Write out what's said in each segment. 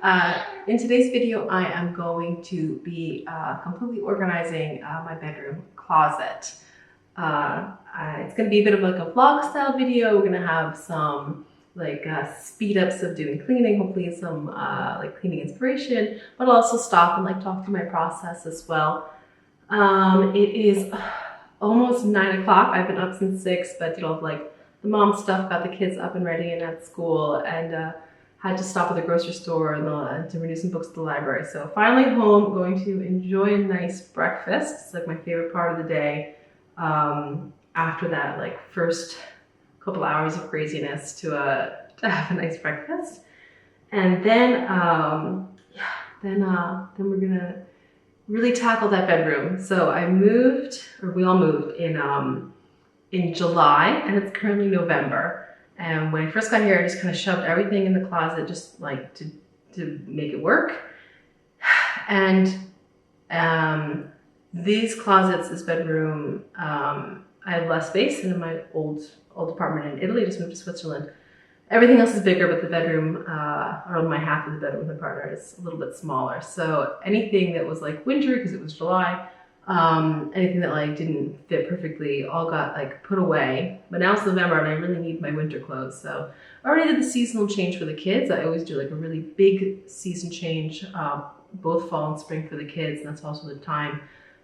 In today's video, I am going to be completely organizing my bedroom closet. It's going to be a bit of like a vlog style video. We're going to have some speed ups of doing cleaning, hopefully some like cleaning inspiration, but I'll also stop and like talk through my process as well. It is almost 9 o'clock. I've been up since 6, but did all of like the mom stuff, got the kids up and ready and at school, and had to stop at the grocery store and to renew some books at the library. So finally home, going to enjoy a nice breakfast. It's like my favorite part of the day. After that like first couple hours of craziness to have a nice breakfast. And then then we're gonna really tackle that bedroom. So we all moved in July, and it's currently November. And when I first got here, I just kind of shoved everything in the closet, just like to make it work. And these closets, this bedroom, I have less space than in my old apartment in Italy. I just moved to Switzerland. Everything else is bigger, but the bedroom, or my half of the bedroom with my partner, is a little bit smaller. So anything that was like wintry, because it was July, anything that like didn't fit perfectly all got like put away. But now it's November and I really need my winter clothes. So I already did the seasonal change for the kids. I always do like a really big season change, both fall and spring for the kids. And that's also the time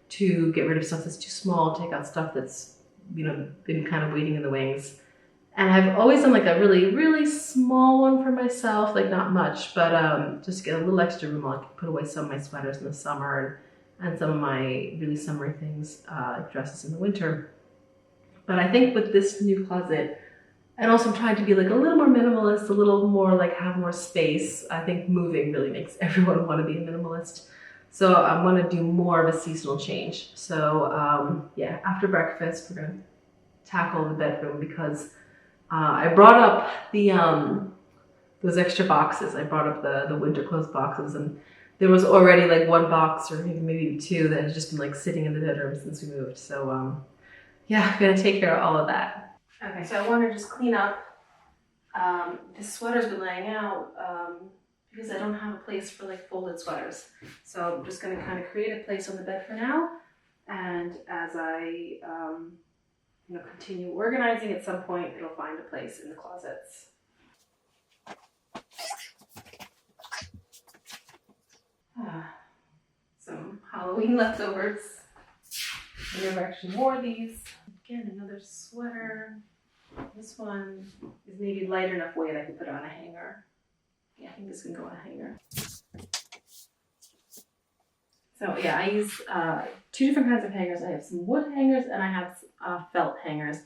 to get rid of stuff that's too small, take out stuff that's, been kind of waiting in the wings. And I've always done like a really, really small one for myself, like not much, but just to get a little extra room. I'll put away some of my sweaters in the summer and some of my really summery things, like dresses in the winter. But I think with this new closet, and also I'm trying to be like a little more minimalist, a little more like have more space. I think moving really makes everyone want to be a minimalist. So I want to do more of a seasonal change. So yeah, after breakfast, we're gonna tackle the bedroom because I brought up the those extra boxes. I brought up the winter clothes boxes, and there was already like one box or maybe two that had just been like sitting in the bedroom since we moved. So yeah, I'm gonna take care of all of that. Okay, so I want to just clean up. This sweater's been laying out because I don't have a place for like folded sweaters. So I'm just gonna kind of create a place on the bed for now. And as I continue organizing, at some point it'll find a place in the closets. Some Halloween leftovers. I never actually wore these. Again, another sweater. This one is maybe light enough weight I can put it on a hanger. Yeah, I think this can go on a hanger. So yeah, I use two different kinds of hangers. I have some wood hangers and I have felt hangers.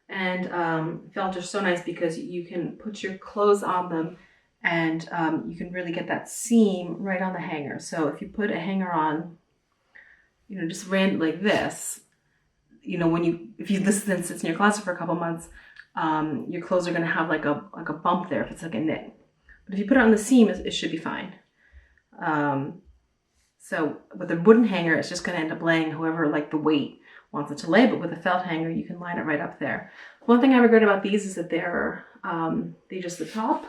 And felt are so nice because you can put your clothes on them and you can really get that seam right on the hanger. So if you put a hanger on, just random like this, if this then sits in your closet for a couple months, your clothes are going to have like a bump there if it's like a knit. But if you put it on the seam, it should be fine. So with a wooden hanger, it's just going to end up laying however like the weight wants it to lay. But with a felt hanger, you can line it right up there. One thing I regret about these is that they just the top.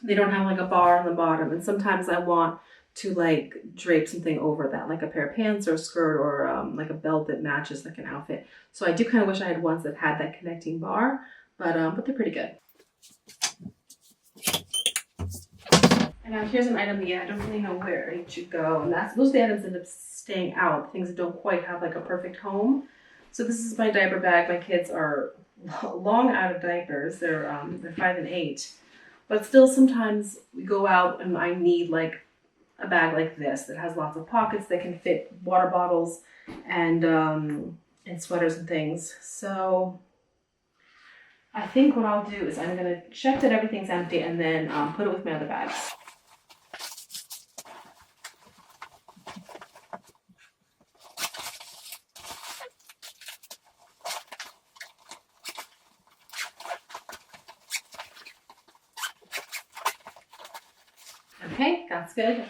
They don't have like a bar on the bottom. And sometimes I want to like drape something over that, like a pair of pants or a skirt or like a belt that matches like an outfit. So I do kind of wish I had ones that had that connecting bar, but they're pretty good. And now here's an item that I don't really know where it should go, and those are the items that end up staying out, things that don't quite have like a perfect home. So this is my diaper bag. My kids are long out of diapers. They're 5 and 8, but still sometimes we go out and I need like a bag like this that has lots of pockets that can fit water bottles and sweaters and things. So I think what I'll do is I'm gonna check that everything's empty and then put it with my other bags. Okay, that's good.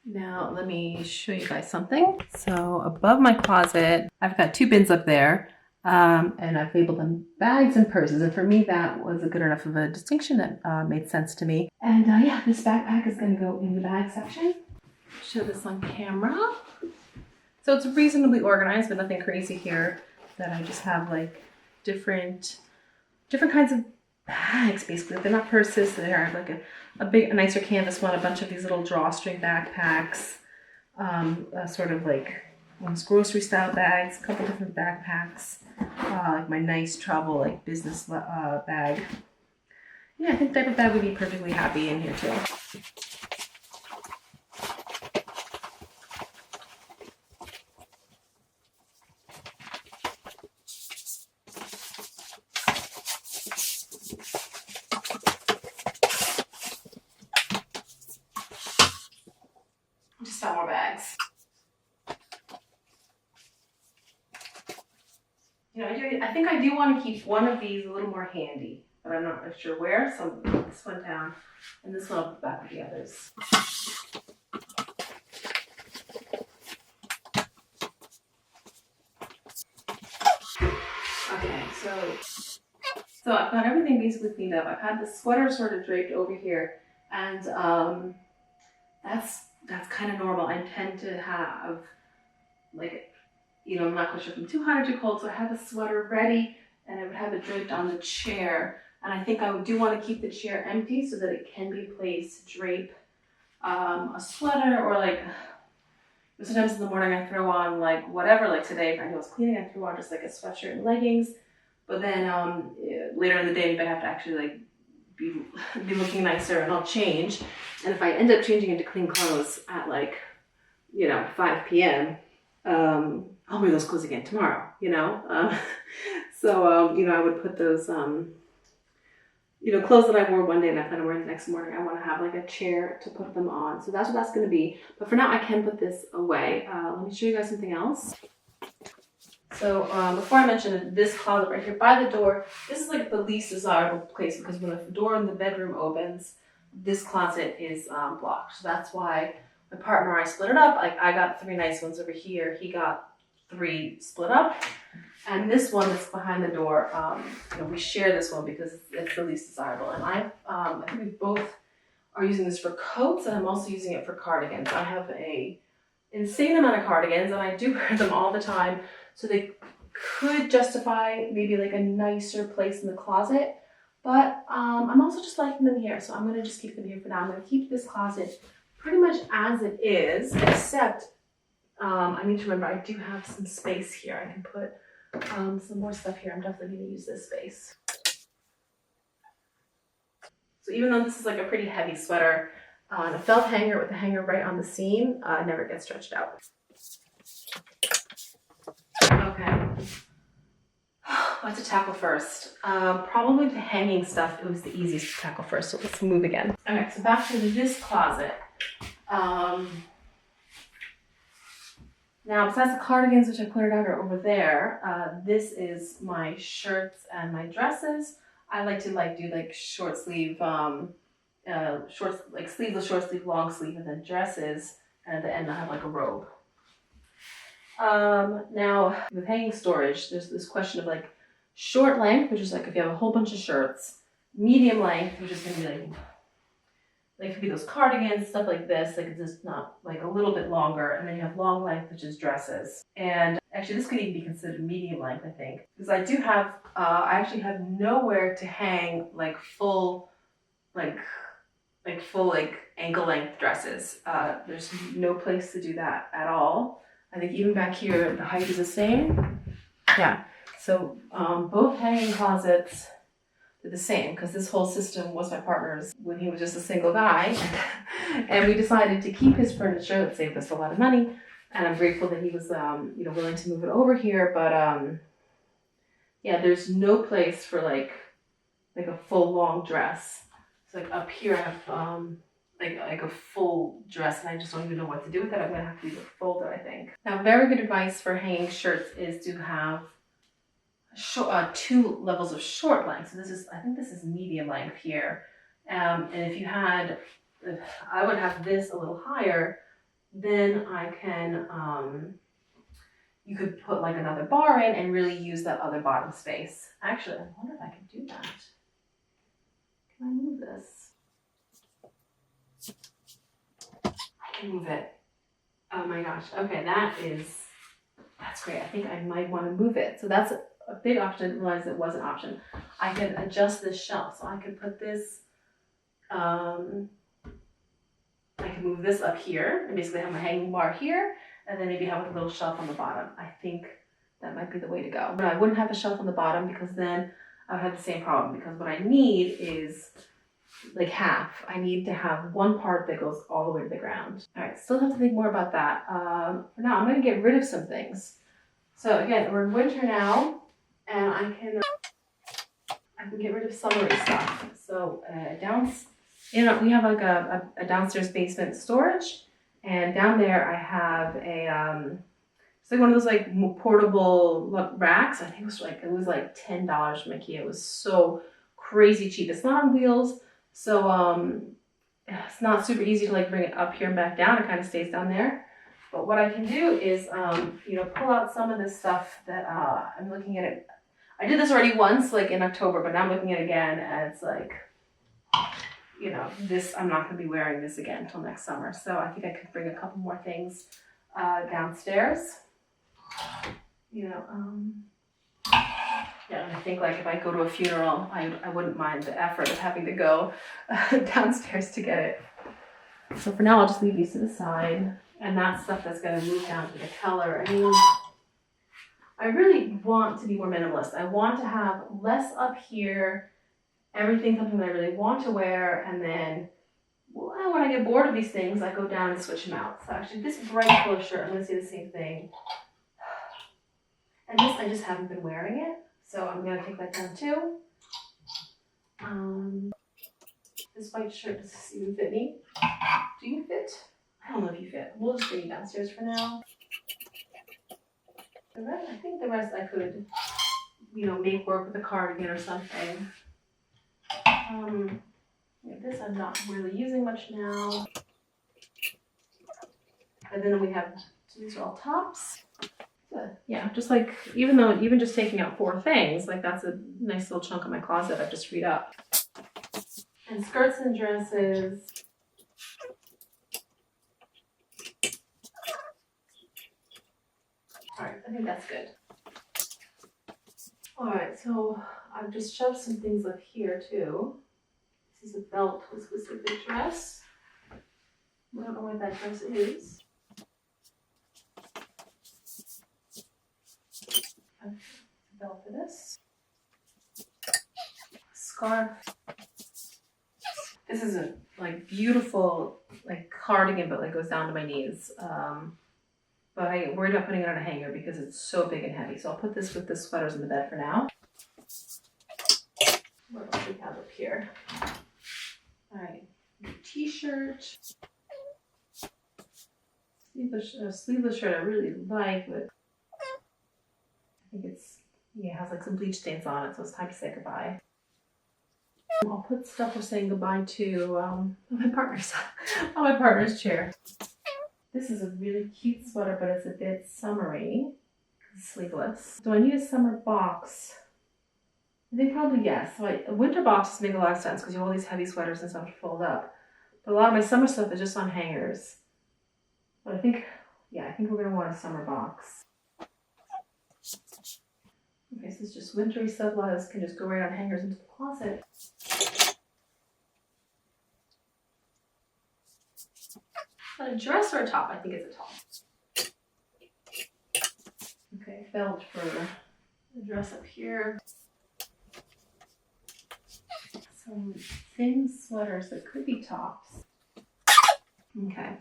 Now let me show you guys something. So above my closet, I've got 2 bins up there. And I've labeled them bags and purses. And for me, that was a good enough of a distinction that made sense to me. And yeah, this backpack is going to go in the bag section. Show this on camera. So it's reasonably organized, but nothing crazy here. That I just have like different kinds of bags, basically. They're not purses. They're like a nicer canvas one, a bunch of these little drawstring backpacks, sort of like one's grocery style bags, a couple different backpacks, like my nice travel like business bag. Yeah, I think diaper bag would be perfectly happy in here too. Just found more bags. You know, I think I do want to keep one of these a little more handy, but I'm not sure where. So I'm going to put this one down, and this one I'll put back with the others. Okay, so I've got everything basically cleaned up. I've had the sweater sort of draped over here, and that's kind of normal. I tend to have like, you know, I'm not quite sure if I'm too hot or too cold, so I have the sweater ready, and I would have it draped on the chair. And I think I do want to keep the chair empty so that it can be placed to drape a sweater, or like sometimes in the morning I throw on like whatever, like today if I know I was cleaning, I threw on just like a sweatshirt and leggings. But then later in the day, I have to actually like be looking nicer, and I'll change. And if I end up changing into clean clothes at like, you know, 5 p.m., I'll wear those clothes again tomorrow, you know? So, you know, I would put those, you know, clothes that I wore one day and I plan on wearing the next morning, I want to have like a chair to put them on. So that's what that's going to be. But for now, I can put this away. Let me show you guys something else. So before I mentioned this closet right here by the door, this is like the least desirable place, because when the door in the bedroom opens, this closet is blocked. So that's why my partner and I split it up. Like I got 3 nice ones over here. He got 3 split up. And this one that's behind the door, you know, we share this one because it's the least desirable. And I think we both are using this for coats, and I'm also using it for cardigans. I have a insane amount of cardigans, and I do wear them all the time. So they could justify maybe like a nicer place in the closet, but I'm also just liking them here. So I'm going to just keep them here for now. I'm going to keep this closet pretty much as it is, except I need to remember I do have some space here. I can put some more stuff here. I'm definitely going to use this space. So even though this is like a pretty heavy sweater, on a felt hanger with a hanger right on the seam, it never gets stretched out. Okay, what to tackle first? Probably the hanging stuff. It was the easiest to tackle first, so let's move again. Okay, so back to this closet. Now, besides the cardigans, which I cleared out, are over there, this is my shirts and my dresses. I like to do like short sleeve, sleeveless short sleeve, long sleeve, and then dresses, and at the end I have like a robe. Now with hanging storage, there's this question of like short length, which is like if you have a whole bunch of shirts, medium length, which is gonna be like could be those cardigans, stuff like this, like it's just not like a little bit longer, and then you have long length, which is dresses. And actually this could even be considered medium length, I think, because I do have, I actually have nowhere to hang like full ankle length dresses. There's no place to do that at all. I think even back here, the height is the same. Yeah, so both hanging closets, they're the same, because this whole system was my partner's when he was just a single guy. And we decided to keep his furniture. That saved us a lot of money. And I'm grateful that he was, you know, willing to move it over here. But yeah, there's no place for like a full long dress. So like up here I have like a full dress, and I just don't even know what to do with it. I'm gonna have to leave it folded, I think. Now, very good advice for hanging shirts is to have 2 levels of short length. So I think this is medium length here. And if you had, I would have this a little higher, then I can you could put like another bar in and really use that other bottom space. Actually, I wonder if I can do that. Can I move this? I can move it. Oh my gosh. Okay, that's great. I think I might want to move it. So that's a big option. I didn't realize it was an option. I can adjust this shelf. So I could put this, I can move this up here and basically have my hanging bar here, and then maybe have a little shelf on the bottom. I think that might be the way to go. But I wouldn't have a shelf on the bottom because then I would have the same problem, because what I need is like half. I need to have one part that goes all the way to the ground. All right, still have to think more about that. For now, I'm gonna get rid of some things. So again, we're in winter now, and I can get rid of summery stuff. So we have like a downstairs basement storage, and down there I have a it's like one of those like portable racks. I think it was like $10 from IKEA. It was so crazy cheap. It's not on wheels, so it's not super easy to like bring it up here and back down. It kind of stays down there. But what I can do is pull out some of this stuff that I'm looking at it. I did this already once, like in October, but now I'm looking at it again, and it's like, this, I'm not going to be wearing this again until next summer. So I think I could bring a couple more things downstairs. Yeah, and I think like if I go to a funeral, I wouldn't mind the effort of having to go downstairs to get it. So for now, I'll just leave these to the side, and that's stuff that's going to move down to the color. I mean, I really want to be more minimalist. I want to have less up here, everything something that I really want to wear, and then when I get bored of these things, I go down and switch them out. So actually this bright color shirt, I'm going to say the same thing. And this, I just haven't been wearing it, so I'm going to take that down too. This white shirt, does this even fit me? Do you fit? I don't know if you fit. We'll just bring you downstairs for now. I think the rest I could, make work with a cardigan or something. This I'm not really using much now. And then we have, these are all tops. So, yeah, just like, even just taking out 4 things, like that's a nice little chunk of my closet I've just freed up. And skirts and dresses. All right, I think that's good. All right, so I've just shoved some things up here too. This is a belt with a specific dress. I don't know what that dress is. A belt for this. Scarf. This is a like beautiful like cardigan, but like goes down to my knees. But I worried about putting it on a hanger because it's so big and heavy. So I'll put this with the sweaters in the bed for now. What else do we have up here? All right, t-shirt. Sleeveless shirt I really like, but I think it has like some bleach stains on it, so it's time to say goodbye. I'll put stuff we're saying goodbye to on my partner's chair. This is a really cute sweater, but it's a bit summery. It's sleeveless. Do I need a summer box? I think probably yes. So winter boxes make a lot of sense because you have all these heavy sweaters and stuff to fold up. But a lot of my summer stuff is just on hangers. But I think we're gonna want a summer box. Okay, so it's just wintry stuff. A lot of this can just go right on hangers into the closet. A dress or a top? I think it's a top. Okay, belt for the dress up here. Some thin sweaters that could be tops. Okay.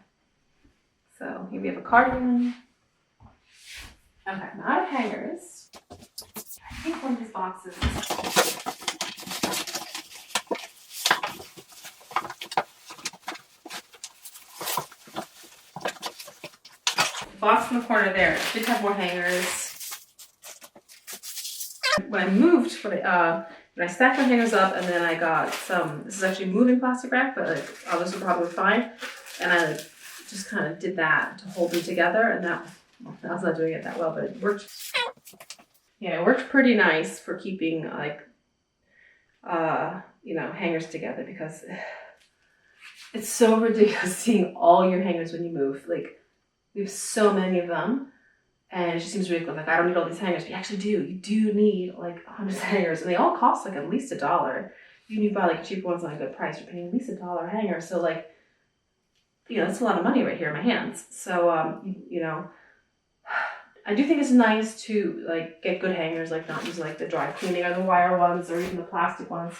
So here we have a cardigan. Okay, I'm out of hangers. I think one of these boxes box in the corner there did have more hangers. When I moved, when I stacked my hangers up, and then I got some, this is actually moving plastic wrap, but like others were probably fine. And I just kind of did that to hold them together, and that I was not doing it that well, but it worked. Yeah, it worked pretty nice for keeping like, you know, hangers together, because it's so ridiculous seeing all your hangers when you move. Like, we have so many of them, and it just seems ridiculous. Like, I don't need all these hangers, but you actually do. You do need like 100 hangers, and they all cost like at least $1. Even if you buy like cheaper ones on a good price, you're paying at least $1 a hanger. So like, you know, that's a lot of money right here in my hands. So, you know, I do think it's nice to like get good hangers, like not use like the dry cleaning or the wire ones or even the plastic ones.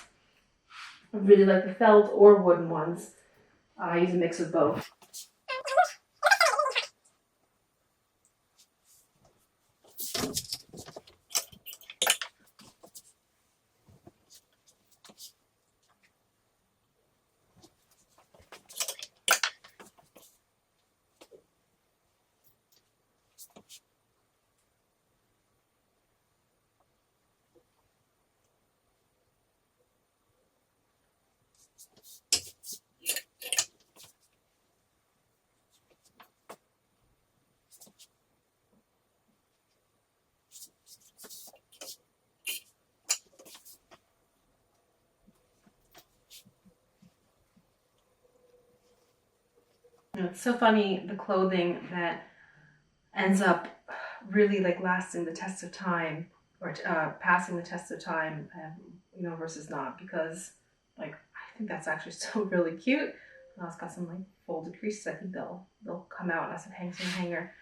I really like the felt or wooden ones. I use a mix of both. You know, it's so funny, the clothing that ends up really like lasting the test of time, or passing the test of time, you know, versus not, because like I think that's actually still really cute. It's got some like folded creases. I think they'll come out as it hangs in the hanger.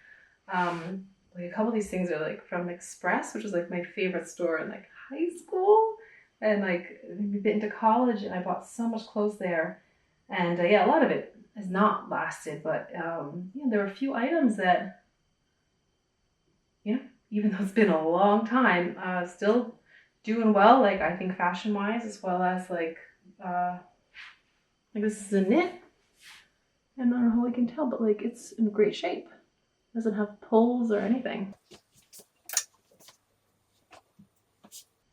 Like a couple of these things are like from Express, which was like my favorite store in like high school, and like we've been to college, and I bought so much clothes there. And yeah, a lot of it has not lasted, but yeah, there were a few items that, you know, even though it's been a long time, still doing well. Like I think fashion wise, as well as like this is a knit. I don't know how I can tell, but like it's in great shape. It doesn't have pulls or anything.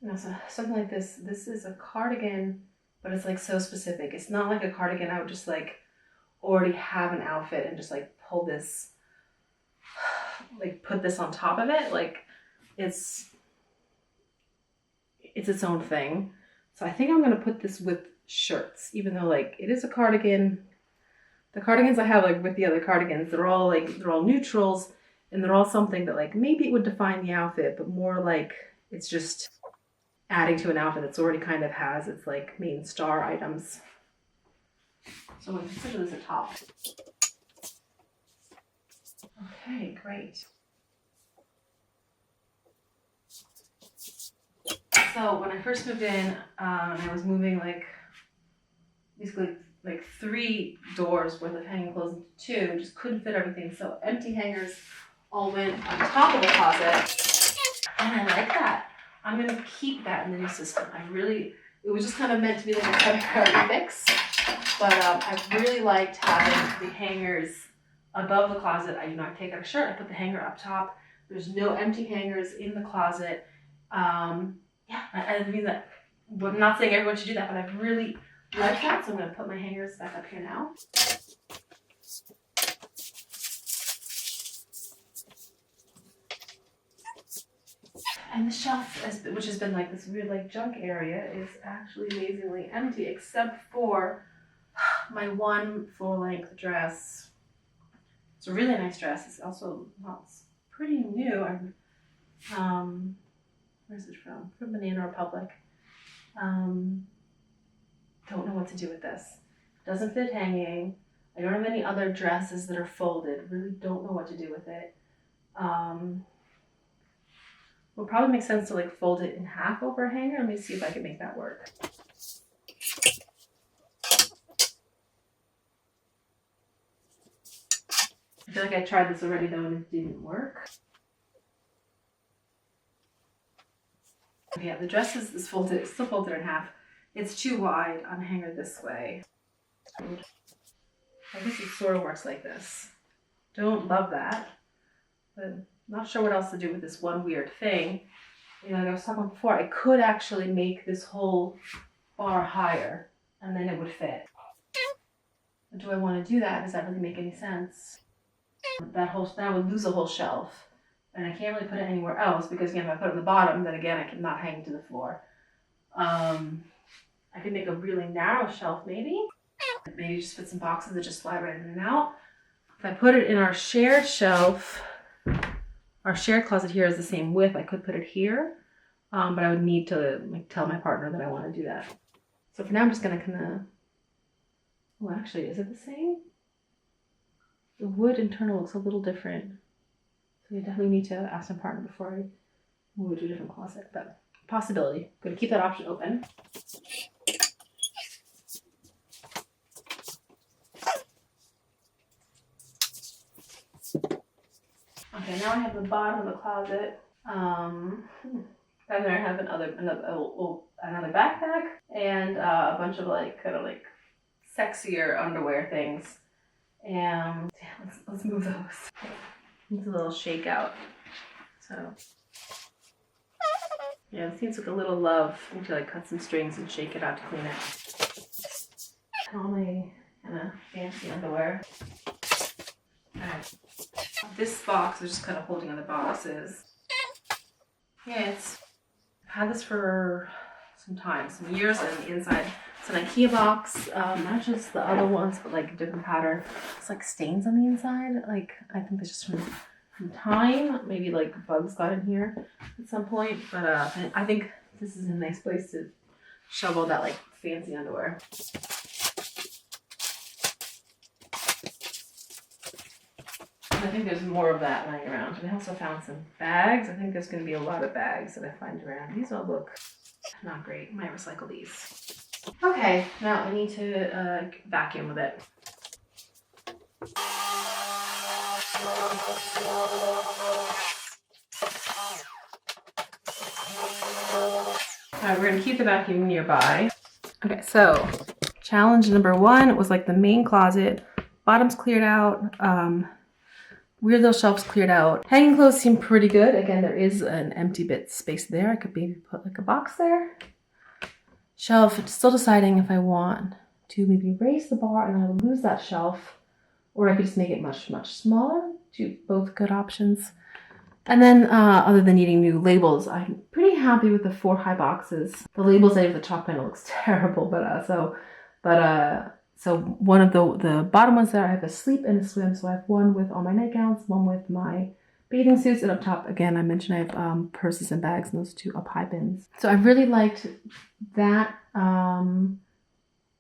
You know, so something like this. This is a cardigan, but it's like so specific. It's not like a cardigan I would just like already have an outfit and just like pull this, like put this on top of it. Like it's its own thing. So I think I'm gonna put this with shirts, even though like it is a cardigan. The cardigans I have like with the other cardigans, they're all neutrals, and they're all something that like maybe it would define the outfit, but more like it's just adding to an outfit that's already kind of has its like main star items. So I'm going to consider this a top. Okay, great. So when I first moved in, I was moving like basically like 3 doors worth of hanging clothes into 2, and just couldn't fit everything. So empty hangers all went on top of the closet, and I like that. I'm gonna keep that in the new system. It was just kind of meant to be like a temporary fix, but I really liked having the hangers above the closet. I do not take out a shirt, I put the hanger up top. There's no empty hangers in the closet. Yeah, I mean that. I'm not saying everyone should do that, but I really like that, so I'm going to put my hangers back up here now. And the shelf, which has been like this weird like junk area, is actually amazingly empty, except for my one full-length dress. It's a really nice dress. It's also, well, it's pretty new. Where's it from? From Banana Republic. Don't know what to do with this. Doesn't fit hanging. I don't have any other dresses that are folded. Really don't know what to do with it. Will probably make sense to like fold it in half over a hanger. Let me see if I can make that work. I feel like I tried this already though and it didn't work. Yeah, the dress is folded, it's still folded in half. It's too wide on a hanger this way. I guess it sort of works like this. Don't love that, but not sure what else to do with this one weird thing. You know, like I was talking about before, I could actually make this whole bar higher and then it would fit. But do I want to do that? Does that really make any sense? That would lose a whole shelf. And I can't really put it anywhere else because again, if I put it on the bottom, then again, I cannot hang to the floor. I could make a really narrow shelf maybe. Maybe just put some boxes that just slide right in and out. If I put it in our shared shelf, our shared closet here is the same width. I could put it here, but I would need to like tell my partner that I want to do that. So for now, I'm just gonna kind of, well, actually, is it the same? The wood internal looks a little different. So I definitely need to ask my partner before I move to a different closet, but possibility. I'm gonna keep that option open. Okay, now I have the bottom of the closet. Down there I have another backpack and a bunch of like kind of like sexier underwear things. And yeah, let's move those. It's a little shakeout. So yeah, it seems like a little love. I need to like cut some strings and shake it out to clean it. All my kind of fancy underwear. Alright. This box is just kind of holding other boxes. Yeah, I've had this for some time, some years on the inside. It's an IKEA box, not just the other ones, but like a different pattern. It's like stains on the inside. Like, I think that's just from time. Maybe like bugs got in here at some point. But I think this is a nice place to shove all that like fancy underwear. I think there's more of that lying around. And I also found some bags. I think there's going to be a lot of bags that I find around. These all look not great. Might recycle these. Okay, now I need to vacuum with it. Alright, we're going to keep the vacuum nearby. Okay, so challenge number 1 was like the main closet. Bottom's cleared out. Weird little shelves cleared out. Hanging clothes seem pretty good. Again, there is an empty bit space there. I could maybe put like a box there. Shelf, still deciding if I want to maybe raise the bar and I would lose that shelf, or I could just make it much, much smaller. Both good options. And then other than needing new labels, I'm pretty happy with the 4 high boxes. The labels I have the chalk panel looks terrible, so one of the bottom ones there, I have a sleep and a swim. So I have one with all my nightgowns, one with my bathing suits, and up top, again, I mentioned I have purses and bags, and those 2 up high bins. So I really liked that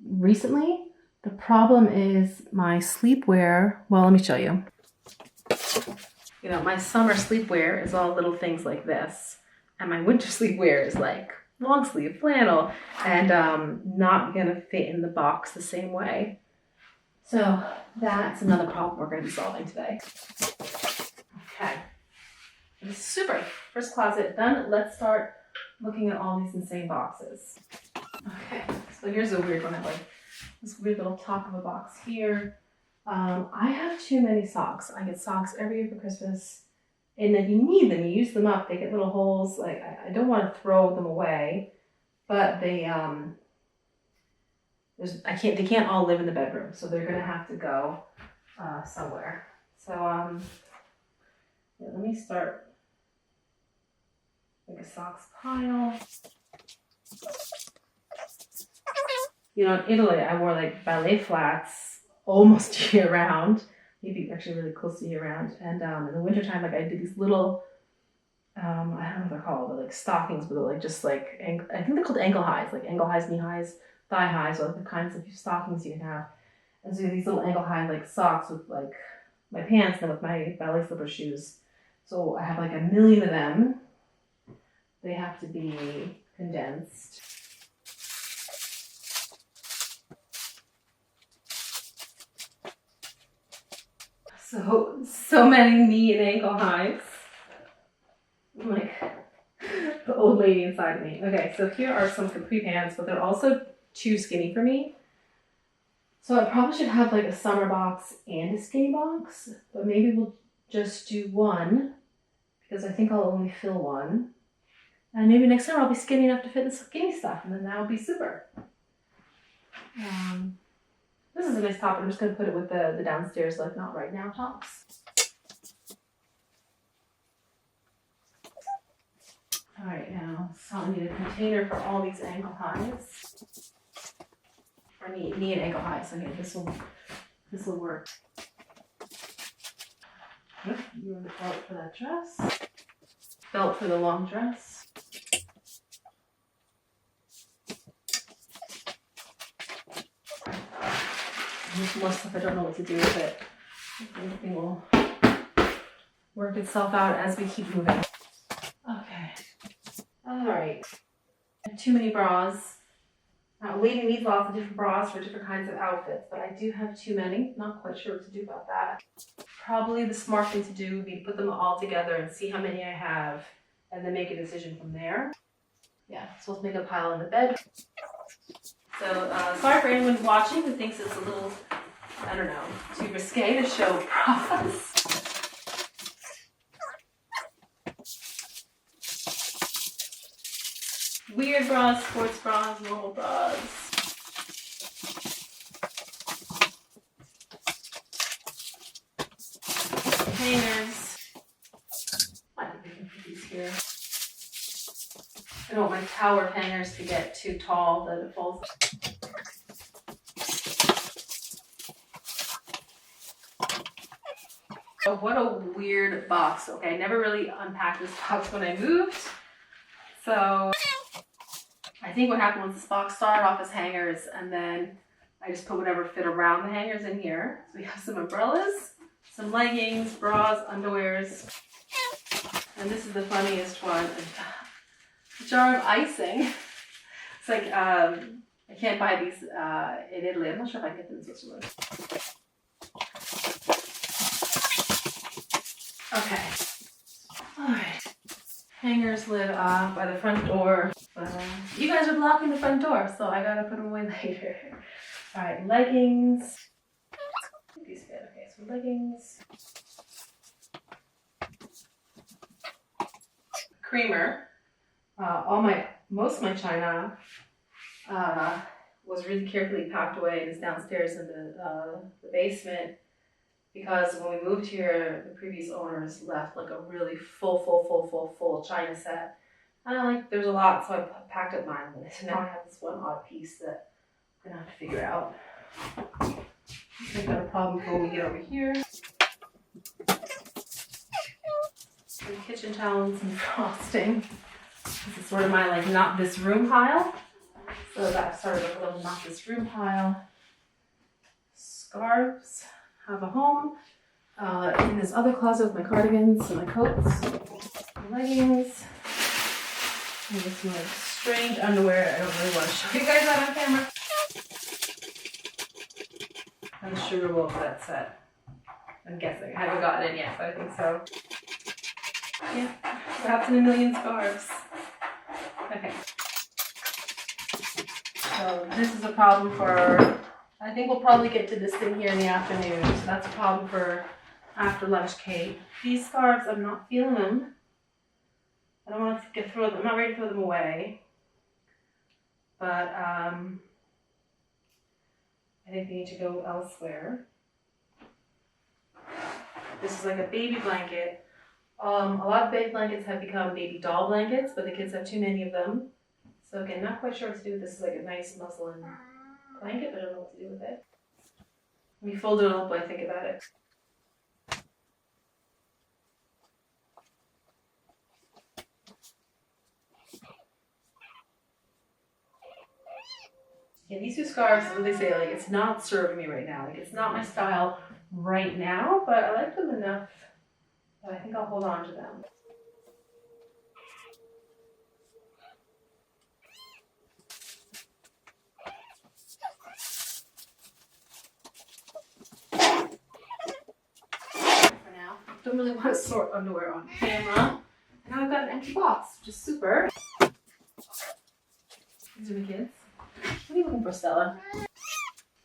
recently. The problem is my sleepwear. Well, let me show you. You know, my summer sleepwear is all little things like this, and my winter sleepwear is like long sleeve flannel and not gonna fit in the box the same way. So that's another problem we're gonna be solving today. Okay, super. First closet done. Let's start looking at all these insane boxes. Okay, so here's a weird one. I have like this weird little top of a box here. I have too many socks. I get socks every year for Christmas. And then you need them, you use them up, they get little holes. Like I don't want to throw them away, but they can't all live in the bedroom, so they're gonna have to go somewhere. So yeah, let me start like a socks pile. You know, in Italy, I wore like ballet flats almost year round. Maybe actually really close to year round. And in the wintertime, like I did these little, I don't know what they're called, but like stockings, but they're like just like, I think they're called ankle highs, like ankle highs, knee highs, thigh highs, or like the kinds of stockings you can have. And so these little ankle high like socks with like my pants and with my ballet slipper shoes. So I have like a million of them. They have to be condensed. So many knee and ankle highs. I'm like the old lady inside me. Okay, so here are some capri pants, but they're also too skinny for me. So I probably should have like a summer box and a skinny box, but maybe we'll just do one because I think I'll only fill one. And maybe next time I'll be skinny enough to fit the skinny stuff, and then that'll be super. This is a nice top. I'm just going to put it with the downstairs like not right now tops. So I need a container for all these ankle highs. Or knee and ankle highs. So here, this will work. Yep, you want the belt for that dress. Belt for the long dress. There's more stuff I don't know what to do with it. Everything will work itself out as we keep moving. Okay. Alright. I have too many bras. Now, a lady needs lots of different bras for different kinds of outfits, but I do have too many. Not quite sure what to do about that. Probably the smart thing to do would be to put them all together and see how many I have, and then make a decision from there. Yeah, so let's make a pile in the bed. So, sorry for anyone watching who thinks it's a little, I don't know, too risque to show bras. Weird bras, sports bras, normal bras. Hangers. I think we can put these here. I don't want my tower of hangers to get too tall that it falls. Oh, what a weird box. Okay, I never really unpacked this box when I moved. So I think what happened was this box started off as hangers, and then I just put whatever fit around the hangers in here. So we have some umbrellas, some leggings, bras, underwears, and this is the funniest one, a jar of icing. It's like, I can't buy these in Italy. I'm not sure if I can get them in Switzerland. Okay. Alright. Hangers live by the front door. You guys are blocking the front door, so I gotta put them away later. Alright, leggings. These fit. Okay, so leggings. Creamer. Most of my china was really carefully packed away and is downstairs in the basement, because when we moved here, the previous owners left like a really full china set. And there's a lot, so I packed up mine. So now I have this one odd piece that I'm gonna have to figure out. I've got a problem when we get over here. Some kitchen towels and frosting. This is sort of my not this room pile. So that started with a little not this room pile. Scarves have a home. In this other closet with my cardigans and my coats, leggings, and this strange underwear. I don't really want to show you guys that on camera. And the sugar bowl for that set. I'm guessing. I haven't gotten it yet, but I think so. Yeah, wrapped in a million scarves. Okay. So this is a problem for, I think we'll probably get to this thing here in the afternoon. So that's a problem for after lunch, Kate. These scarves, I'm not feeling them. I don't want to throw them. I'm not ready to throw them away. But I think they need to go elsewhere. This is like a baby blanket. A lot of baby blankets have become baby doll blankets, but the kids have too many of them. So again, not quite sure what to do with this. Is like a nice muslin blanket, but I don't know what to do with it. Let me fold it up while I think about it. Yeah, these two scarves, what they say, it's not serving me right now. It's not my style right now, but I like them enough that I think I'll hold on to them. For now, don't really want to sort underwear on camera. And now I've got an empty box, which is super. These are the kids. What are you looking for, Stella?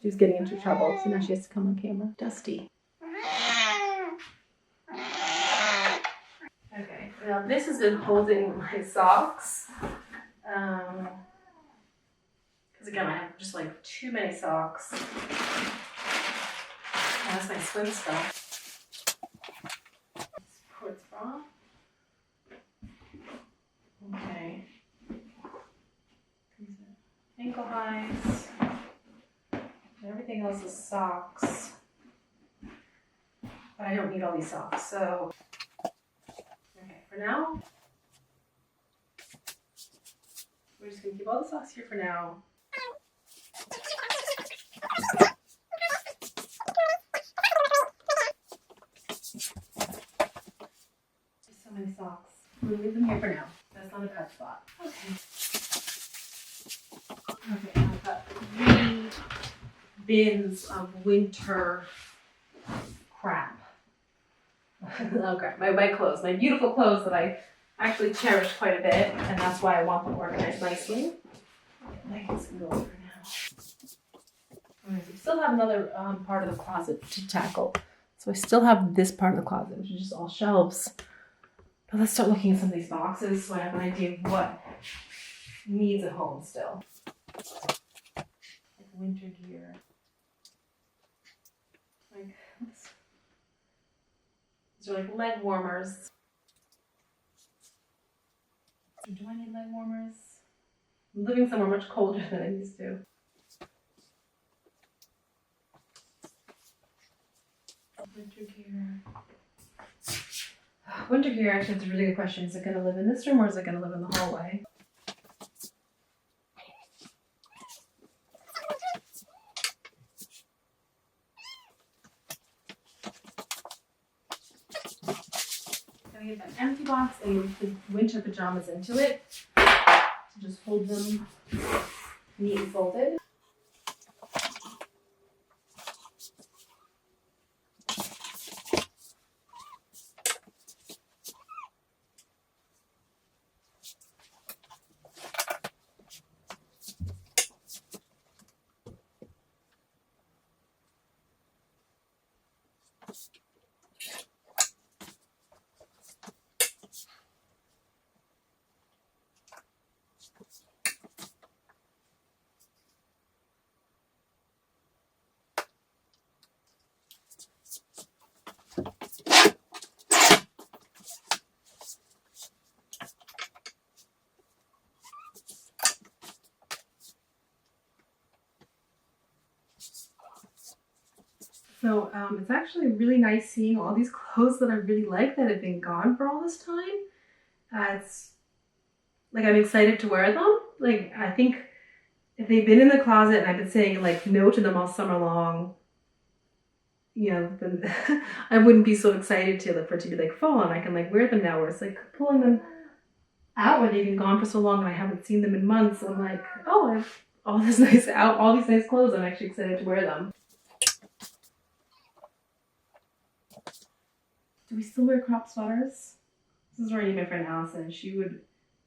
She's getting into trouble, so now she has to come on camera. Dusty. Okay, now this has been holding my socks. Because again, I have just too many socks. Oh, that's my swim stuff. Sports bra. Okay. ankle highs. Everything else is socks. But I don't need all these socks, so. Okay, for now, we're just gonna keep all the socks here for now. Just so many socks. We'll leave them here for now. That's not a bad spot. Okay. Okay, I've got 3 bins of winter crap. Okay, my clothes, my beautiful clothes that I actually cherish quite a bit, and that's why I want them organized nicely. Leggings can go over now. Okay, so we still have another part of the closet to tackle. So I still have this part of the closet, which is just all shelves. But let's start looking at some of these boxes so I have an idea of what needs a home still. Like winter gear. Like, these are like leg warmers. Do I need leg warmers? I'm living somewhere much colder than I used to. Winter gear. Winter gear actually is a really good question. Is it going to live in this room or is it going to live in the hallway? I'm going to get that empty box and move the winter pajamas into it. So just hold them neat and folded. So it's actually really nice seeing all these clothes that I really like that have been gone for all this time. It's like I'm excited to wear them. Like I think if they've been in the closet and I've been saying like no to them all summer long, you know, then I wouldn't be so excited to for it to be like fall and I can like wear them now. Where it's like pulling them out when they've been gone for so long and I haven't seen them in months. I'm like, oh, I have all these nice clothes. I'm actually excited to wear them. Do we still wear crop sweaters? This is already my friend Allison. She would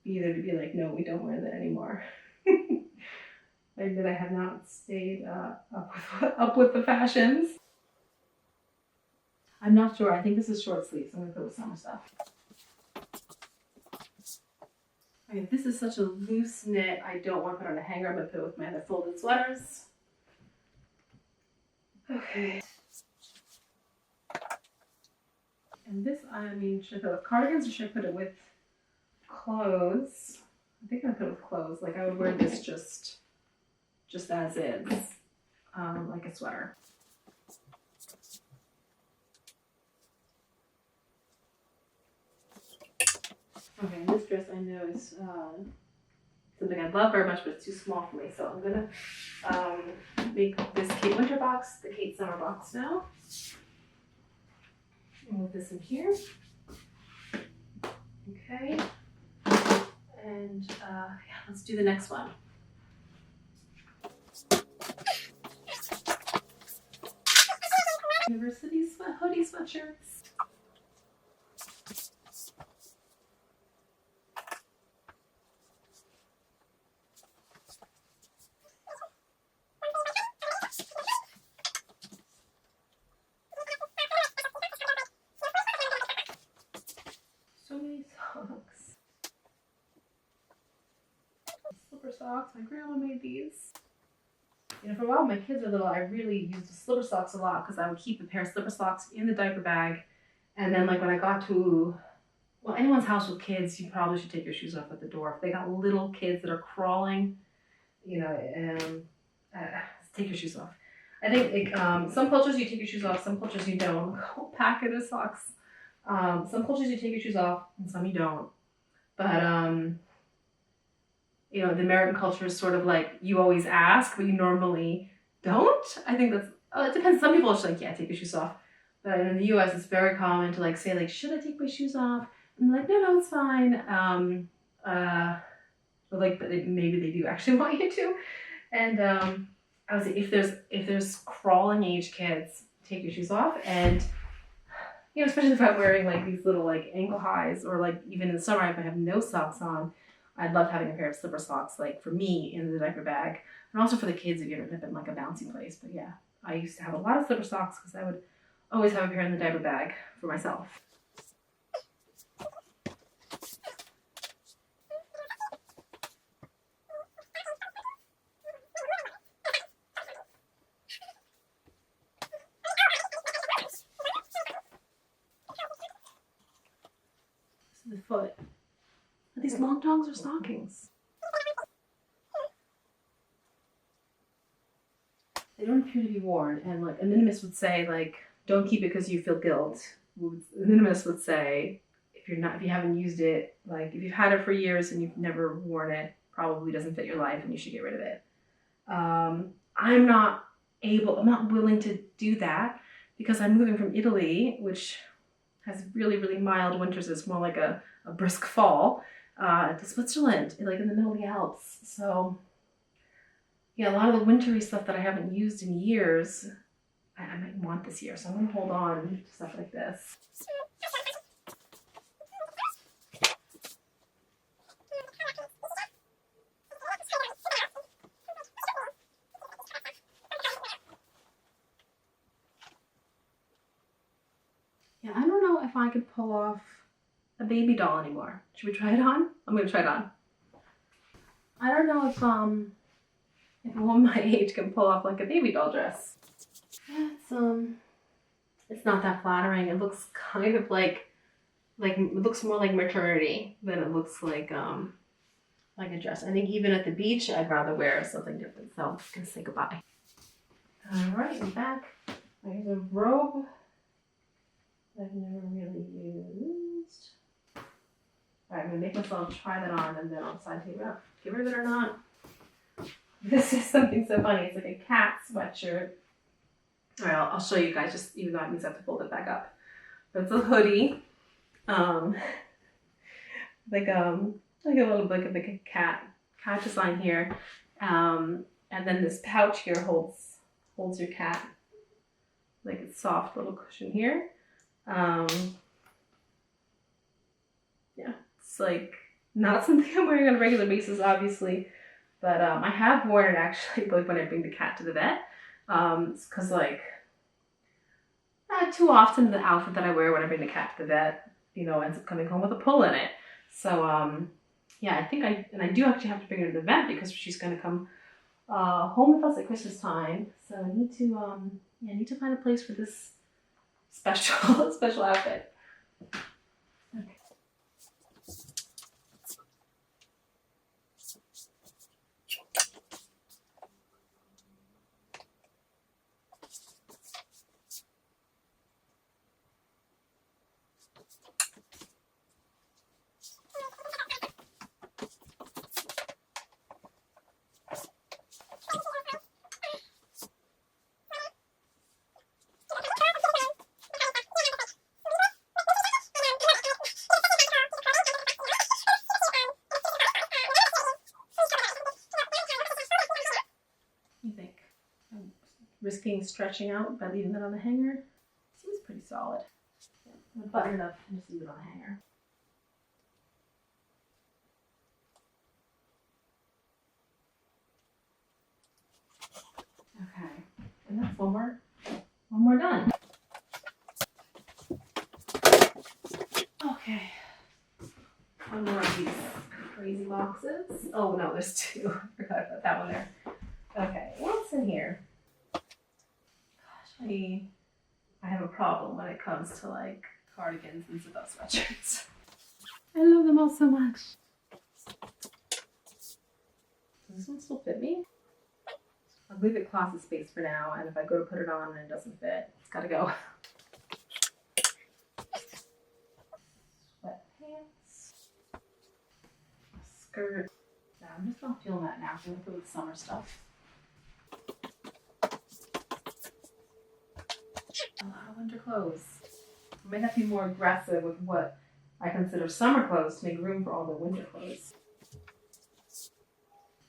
either be like, no, we don't wear that anymore. I admit I have not stayed up with the fashions. I'm not sure. I think this is short sleeves. I'm going to go with summer stuff. Okay, this is such a loose knit. I don't want to put it on a hanger. I'm going to put it with my other folded sweaters. Okay. And this, I mean, should I put it with cardigans or should I put it with clothes? I think I'd put it with clothes. Like I would wear this just as is, like a sweater. Okay, and this dress I know is something I love very much, but it's too small for me. So I'm gonna make this Kait winter box, the Kait summer box now. Move this in here. Okay. And yeah, let's do the next one. University hoodie sweatshirts. So many socks. Slipper socks. My grandma made these. You know, for a while my kids were little, I really used the slipper socks a lot because I would keep a pair of slipper socks in the diaper bag. And then like when I got to, well, anyone's house with kids, you probably should take your shoes off at the door. If they got little kids that are crawling, you know, take your shoes off. I think like, some cultures you take your shoes off, some cultures you don't. A whole packet of socks. Some cultures you take your shoes off, and some you don't. But you know, the American culture is sort of like you always ask, but you normally don't. I think that's it depends. Some people are just like, yeah, take your shoes off. But in the U.S., it's very common to like say like, should I take my shoes off? And they're like, no, it's fine. But like, maybe they do actually want you to. And I would say if there's crawling age kids, take your shoes off. And you know, especially if I'm wearing like these little like ankle highs, or like even in the summer if I have no socks on, I'd love having a pair of slipper socks, like for me in the diaper bag, and also for the kids if you're in like a bouncy place. But yeah, I used to have a lot of slipper socks because I would always have a pair in the diaper bag for myself. The foot. Are these long dogs or stockings? They don't appear to be worn, and like a minimalist would say, like, don't keep it because you feel guilt. A minimalist would say, if you haven't used it, like if you've had it for years and you've never worn it, probably doesn't fit your life and you should get rid of it. I'm not willing to do that because I'm moving from Italy, which has really, really mild winters. It's more like a brisk fall, to Switzerland, like in the middle of the Alps. So yeah, a lot of the wintry stuff that I haven't used in years, I might want this year. So I'm gonna hold on to stuff like this. Yeah, I don't know if I could pull off a baby doll anymore. Should we try it on? I'm gonna try it on. I don't know if a woman my age can pull off like a baby doll dress. Yeah, it's not that flattering. It looks kind of like it looks more like maternity than it looks like a dress. I think even at the beach, I'd rather wear something different. So I'm gonna say goodbye. All right, I'm back. Here's a robe that I've never really used. All right, I'm gonna make myself try that on, and then I'll decide to get rid of it or not. This is something so funny. It's like a cat sweatshirt. All right, I'll show you guys, just even though it means I have to fold it back up. But it's a hoodie, like a little bit of like a cat design here, and then this pouch here holds your cat, like a soft little cushion here. Yeah, it's like not something I'm wearing on a regular basis, obviously, but I have worn it actually, like when I bring the cat to the vet. It's because like too often the outfit that I wear when I bring the cat to the vet, you know, ends up coming home with a pull in it. So yeah, I think I do actually have to bring her to the vet because she's gonna come home with us at Christmas time. So I need to find a place for this special outfit. Okay. Risking stretching out by leaving it on the hanger. Seems pretty solid. Yeah, I'm gonna button it up and just leave it on the hanger. Okay, and that's one more done. Okay, one more of these crazy boxes. Oh no, there's two. I forgot about that one there. Okay, what's in here? I have a problem when it comes to like cardigans and zip-up sweatshirts. I love them all so much. Does this one still will fit me. I'll leave it closet space for now, and if I go to put it on and it doesn't fit, it's gotta go. Sweatpants, skirt. Yeah, I'm just not feeling that now. I'm gonna go with summer stuff. A lot of winter clothes. I might have to be more aggressive with what I consider summer clothes to make room for all the winter clothes.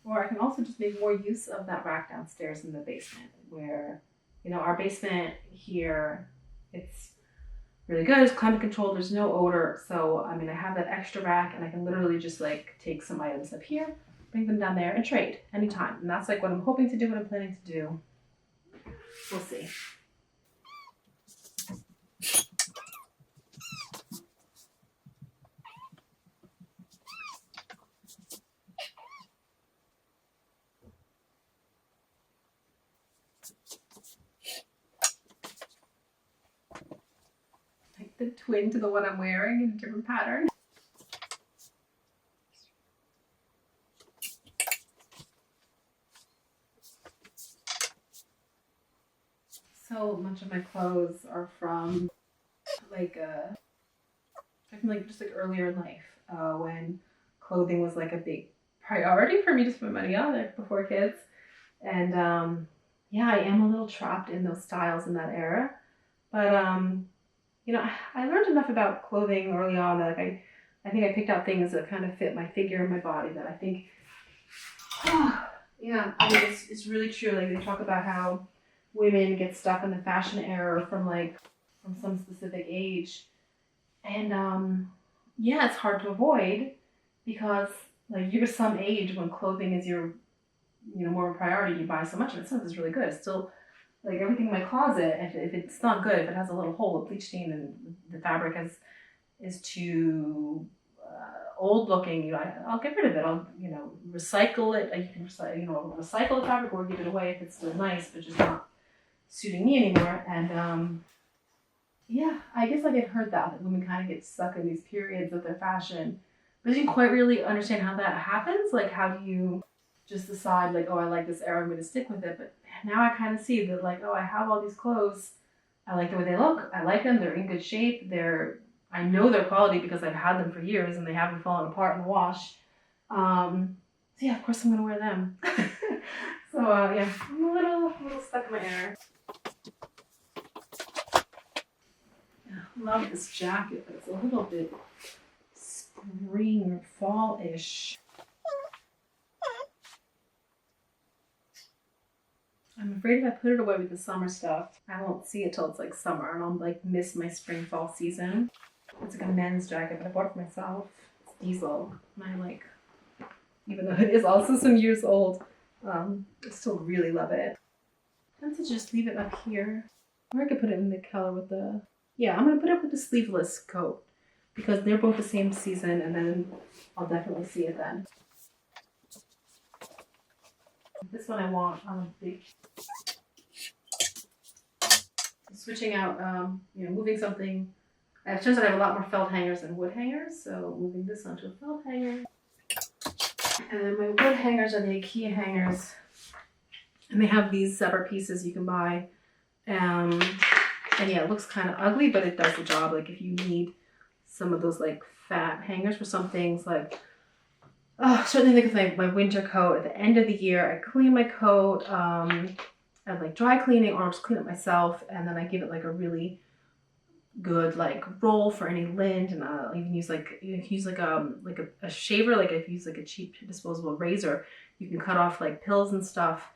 Or I can also just make more use of that rack downstairs in the basement where, you know, our basement here, it's really good. It's climate controlled. There's no odor. So, I mean, I have that extra rack and I can literally just like take some items up here, bring them down there and trade anytime. And that's like what I'm hoping to do, what I'm planning to do. We'll see. The twin to the one I'm wearing in a different pattern. So much of my clothes are from just like earlier in life when clothing was like a big priority for me to spend money on, like before kids. And yeah, I am a little trapped in those styles in that era. But you know, I learned enough about clothing early on that like I think I picked out things that kind of fit my figure and my body that I think, yeah, I mean, it's really true. Like they talk about how women get stuck in the fashion era from some specific age. And yeah, it's hard to avoid because like you're some age when clothing is your, you know, more of a priority, you buy so much of it. Some of it's really good. It's still like everything in my closet, if it's not good, if it has a little hole, a bleach stain, and the fabric is too old looking, you know, I'll get rid of it. I'll, you know, recycle it. You can recycle the fabric or give it away if it's still nice, but just not suiting me anymore. And yeah, I guess I get hurt that women kind of get stuck in these periods of their fashion, but I didn't quite really understand how that happens. Like, how do you just decide like, oh, I like this era, I'm going to stick with it? But now I kind of see that like, oh, I have all these clothes. I like the way they look. I like them. They're in good shape. I know their quality because I've had them for years and they haven't fallen apart in the wash. So yeah, of course I'm going to wear them. So yeah, I'm a little stuck in my era. Love this jacket, but it's a little bit spring or fall-ish. I'm afraid if I put it away with the summer stuff, I won't see it till it's like summer and I'll like miss my spring fall season. It's like a men's jacket, but I bought it for myself. It's diesel, and I like, even though it is also some years old, I still really love it. I tend to just leave it up here, or I could put it in the color with the. Yeah, I'm going to put it with the sleeveless coat because they're both the same season, and then I'll definitely see it then. This one I want on a big... Switching out, you know, moving something. It turns out I have a lot more felt hangers than wood hangers, so moving this onto a felt hanger. And then my wood hangers are the IKEA hangers, and they have these separate pieces you can buy. And yeah, it looks kind of ugly, but it does the job. Like if you need some of those like fat hangers for some things, like, oh, certainly like with my winter coat, at the end of the year, I clean my coat, I like dry cleaning, or I'll just clean it myself, and then I give it like a really good like roll for any lint, and I'll even use like a shaver, like if you use like a cheap disposable razor, you can cut off like pills and stuff.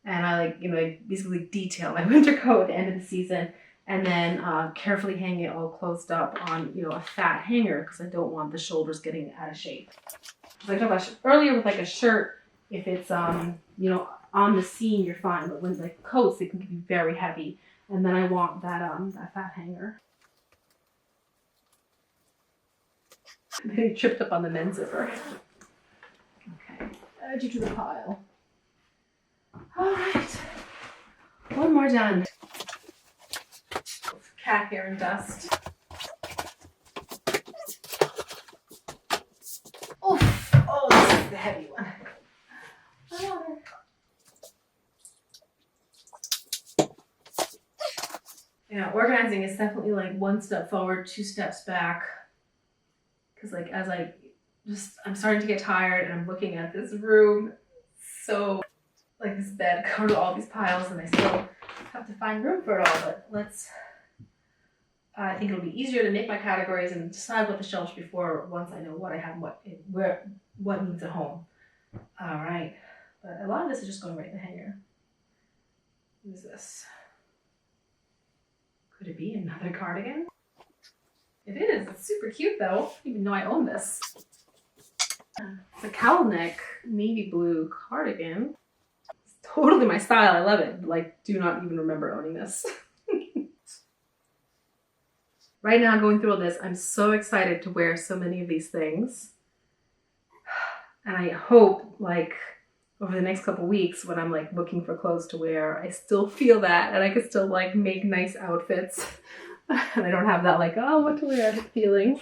And I like, you know, I basically detail my winter coat at the end of the season, and then carefully hang it all closed up on, you know, a fat hanger because I don't want the shoulders getting out of shape. Like I talked about earlier with like a shirt, if it's you know, on the seam, you're fine, but when like coats, they can be very heavy, and then I want that that fat hanger. They tripped up on the men's zipper. Okay, add you to the pile. All right, one more done. Cat hair and dust. Oof. Oh, this is the heavy one. Another. Yeah, organizing is definitely like one step forward, two steps back. Because like I'm starting to get tired and I'm looking at this room, so like this bed covered with all these piles, and I still have to find room for it all. But I think it'll be easier to make my categories and decide what the shelves before once I know what I have, what needs at home. All right, but a lot of this is just going right in the hanger. What is this? Could it be another cardigan? It is. It's super cute though. I didn't even know I own this. It's a cowl neck navy blue cardigan. It's totally my style. I love it. Like, do not even remember owning this. Right now, going through all this, I'm so excited to wear so many of these things. And I hope, like, over the next couple weeks when I'm like looking for clothes to wear, I still feel that and I can still like make nice outfits. And I don't have that like, oh, what to wear feeling.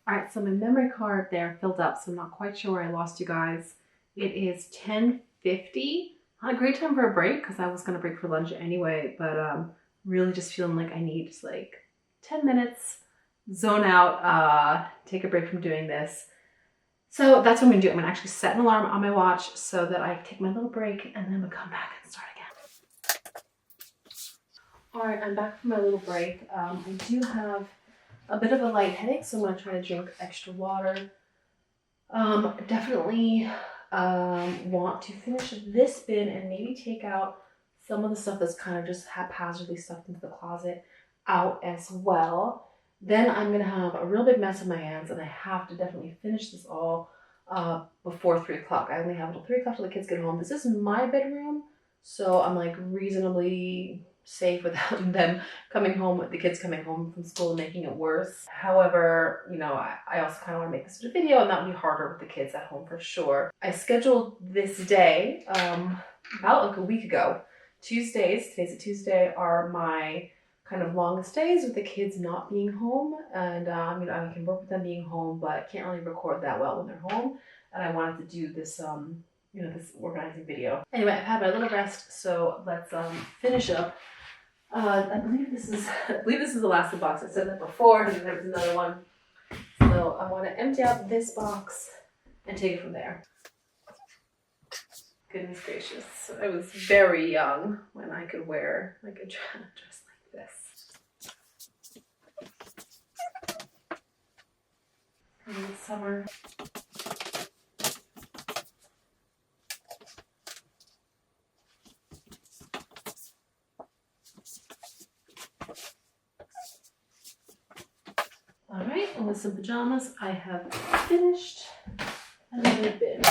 All right, so my memory card there filled up, so I'm not quite sure where I lost you guys. It is 10:50. Not a great time for a break because I was gonna break for lunch anyway, but really just feeling like I need just like 10 minutes, zone out, take a break from doing this. So that's what I'm gonna do. I'm gonna actually set an alarm on my watch so that I take my little break and then I'm gonna come back and start again. All right, I'm back from my little break. I do have a bit of a light headache, so I'm going to try to drink extra water. Definitely want to finish this bin and maybe take out some of the stuff that's kind of just haphazardly stuffed into the closet out as well. Then I'm going to have a real big mess on my hands, and I have to definitely finish this all before 3 o'clock. I only have until 3 o'clock till the kids get home. This is my bedroom, so I'm like reasonably safe without them coming home, with the kids coming home from school and making it worse. However, you know, I also kind of want to make this a video, and that would be harder with the kids at home for sure. I scheduled this day about like a week ago. Tuesdays, today's a Tuesday, are my kind of longest days with the kids not being home, and you know, I can work with them being home, but can't really record that well when they're home. And I wanted to do this you know, this organizing video. Anyway, I've had my little rest, so let's finish up. I believe this is the last box. I said that before, and there was another one. So I want to empty out this box and take it from there. Goodness gracious. I was very young when I could wear like a dress like this. And it's summer. All right, and with some pajamas, I have finished another bin.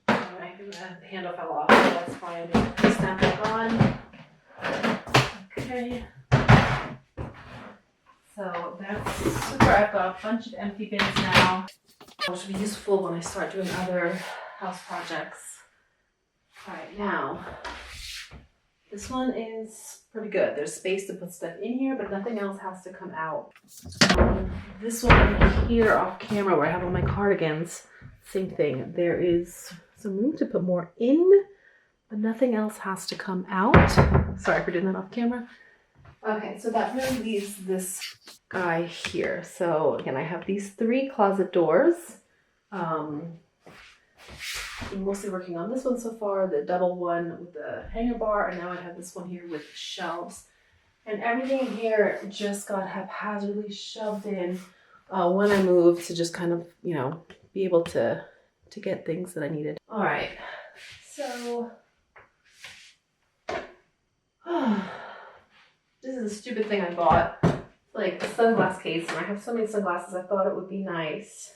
All right, the handle fell off, so that's fine. Snap back on. Okay. So that's super. I've got a bunch of empty bins now, which will be useful when I start doing other house projects. All right, now. This one is pretty good. There's space to put stuff in here, but nothing else has to come out. This one here off camera where I have all my cardigans, same thing. There is some room to put more in, but nothing else has to come out. Sorry for doing that off camera. Okay, so that really leaves this guy here. So again, I have these 3 closet doors. been mostly working on this one so far, the double one with the hanger bar, and now I have this one here with shelves. And everything here just got haphazardly shoved in when I moved to just kind of, you know, be able to get things that I needed. All right, so this is a stupid thing I bought. It's like a sunglass case, and I have so many sunglasses, I thought it would be nice.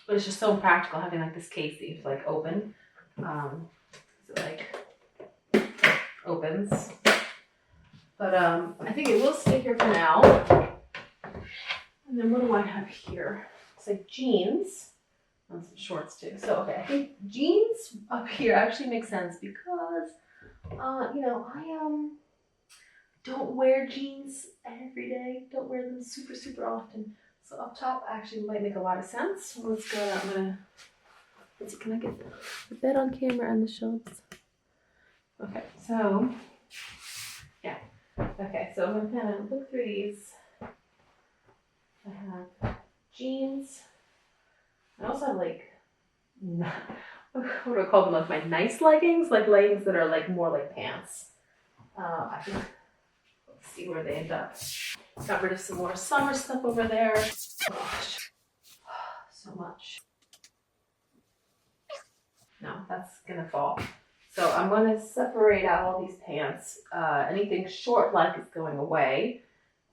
But it's just so impractical having like this case that you have to like open. So it like opens. But I think it will stay here for now. And then what do I have here? It's like jeans and some shorts too. So okay, I think jeans up here actually makes sense because you know, I don't wear jeans every day. Don't wear them super often. So up top actually might make a lot of sense. Let's go. Let's see, can I get the bed on camera and the shelves? Okay, so yeah. Okay, so I'm gonna kind of look through these. I have jeans. I also have like, what do I call them? Like my nice leggings, like leggings that are like more like pants. I think, let's see where they end up. Got rid of some more summer stuff over there. Gosh, so much. No, that's gonna fall. So I'm gonna separate out all these pants. Anything short like is going away.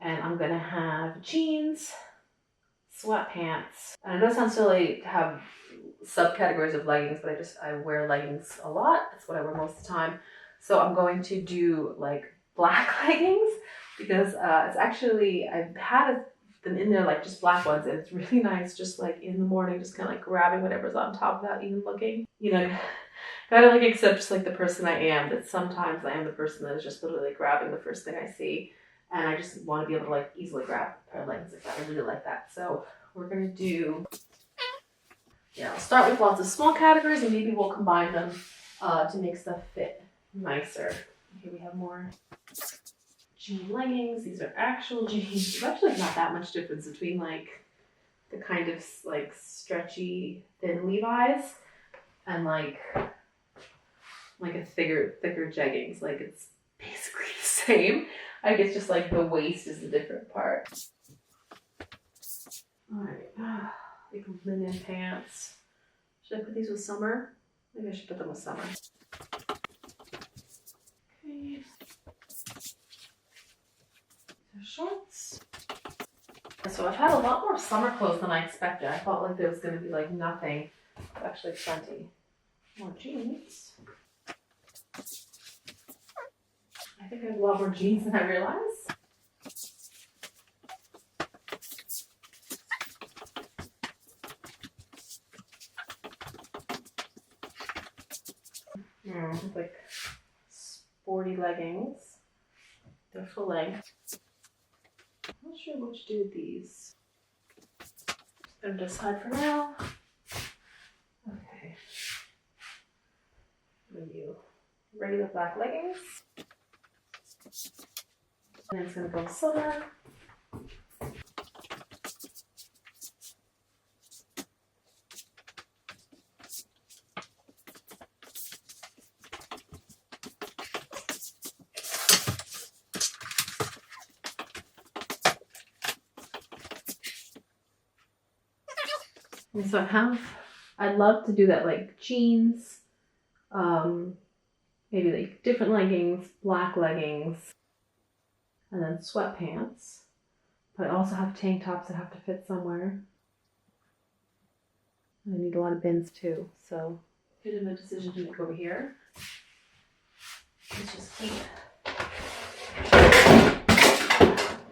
And I'm gonna have jeans, sweatpants. And I know it sounds silly to have subcategories of leggings, but I wear leggings a lot. That's what I wear most of the time. So I'm going to do like black leggings because it's actually, I've had them in there like just black ones, and it's really nice just like in the morning, just kind of like grabbing whatever's on top without even looking. You know, kind of like accept just like the person I am, that sometimes I am the person that is just literally like grabbing the first thing I see. And I just want to be able to like easily grab a pair of leggings like that. I really like that. So we're going to do, yeah, I'll start with lots of small categories and maybe we'll combine them to make stuff fit nicer. Okay, we have more jean leggings. These are actual jeans. There's actually not that much difference between like the kind of like stretchy thin Levi's and like a thicker jeggings. Like it's basically the same. I guess just like the waist is the different part. All right, like linen pants. Should I put these with summer? Maybe I should put them with summer. Okay. Shorts. So I've had a lot more summer clothes than I expected. I thought like there was going to be like nothing. It's actually plenty. More jeans. I think I have a lot more jeans than I realized. Like sporty leggings. They're full length. I'm not sure what to do with these. Just gonna decide for now. Okay. I'm gonna do regular black leggings. And it's gonna go summer. And so I'd love to do that like jeans, maybe like different leggings, black leggings, and then sweatpants. But I also have tank tops that have to fit somewhere. I need a lot of bins too, so bit of a decision to make over here. Let's just keep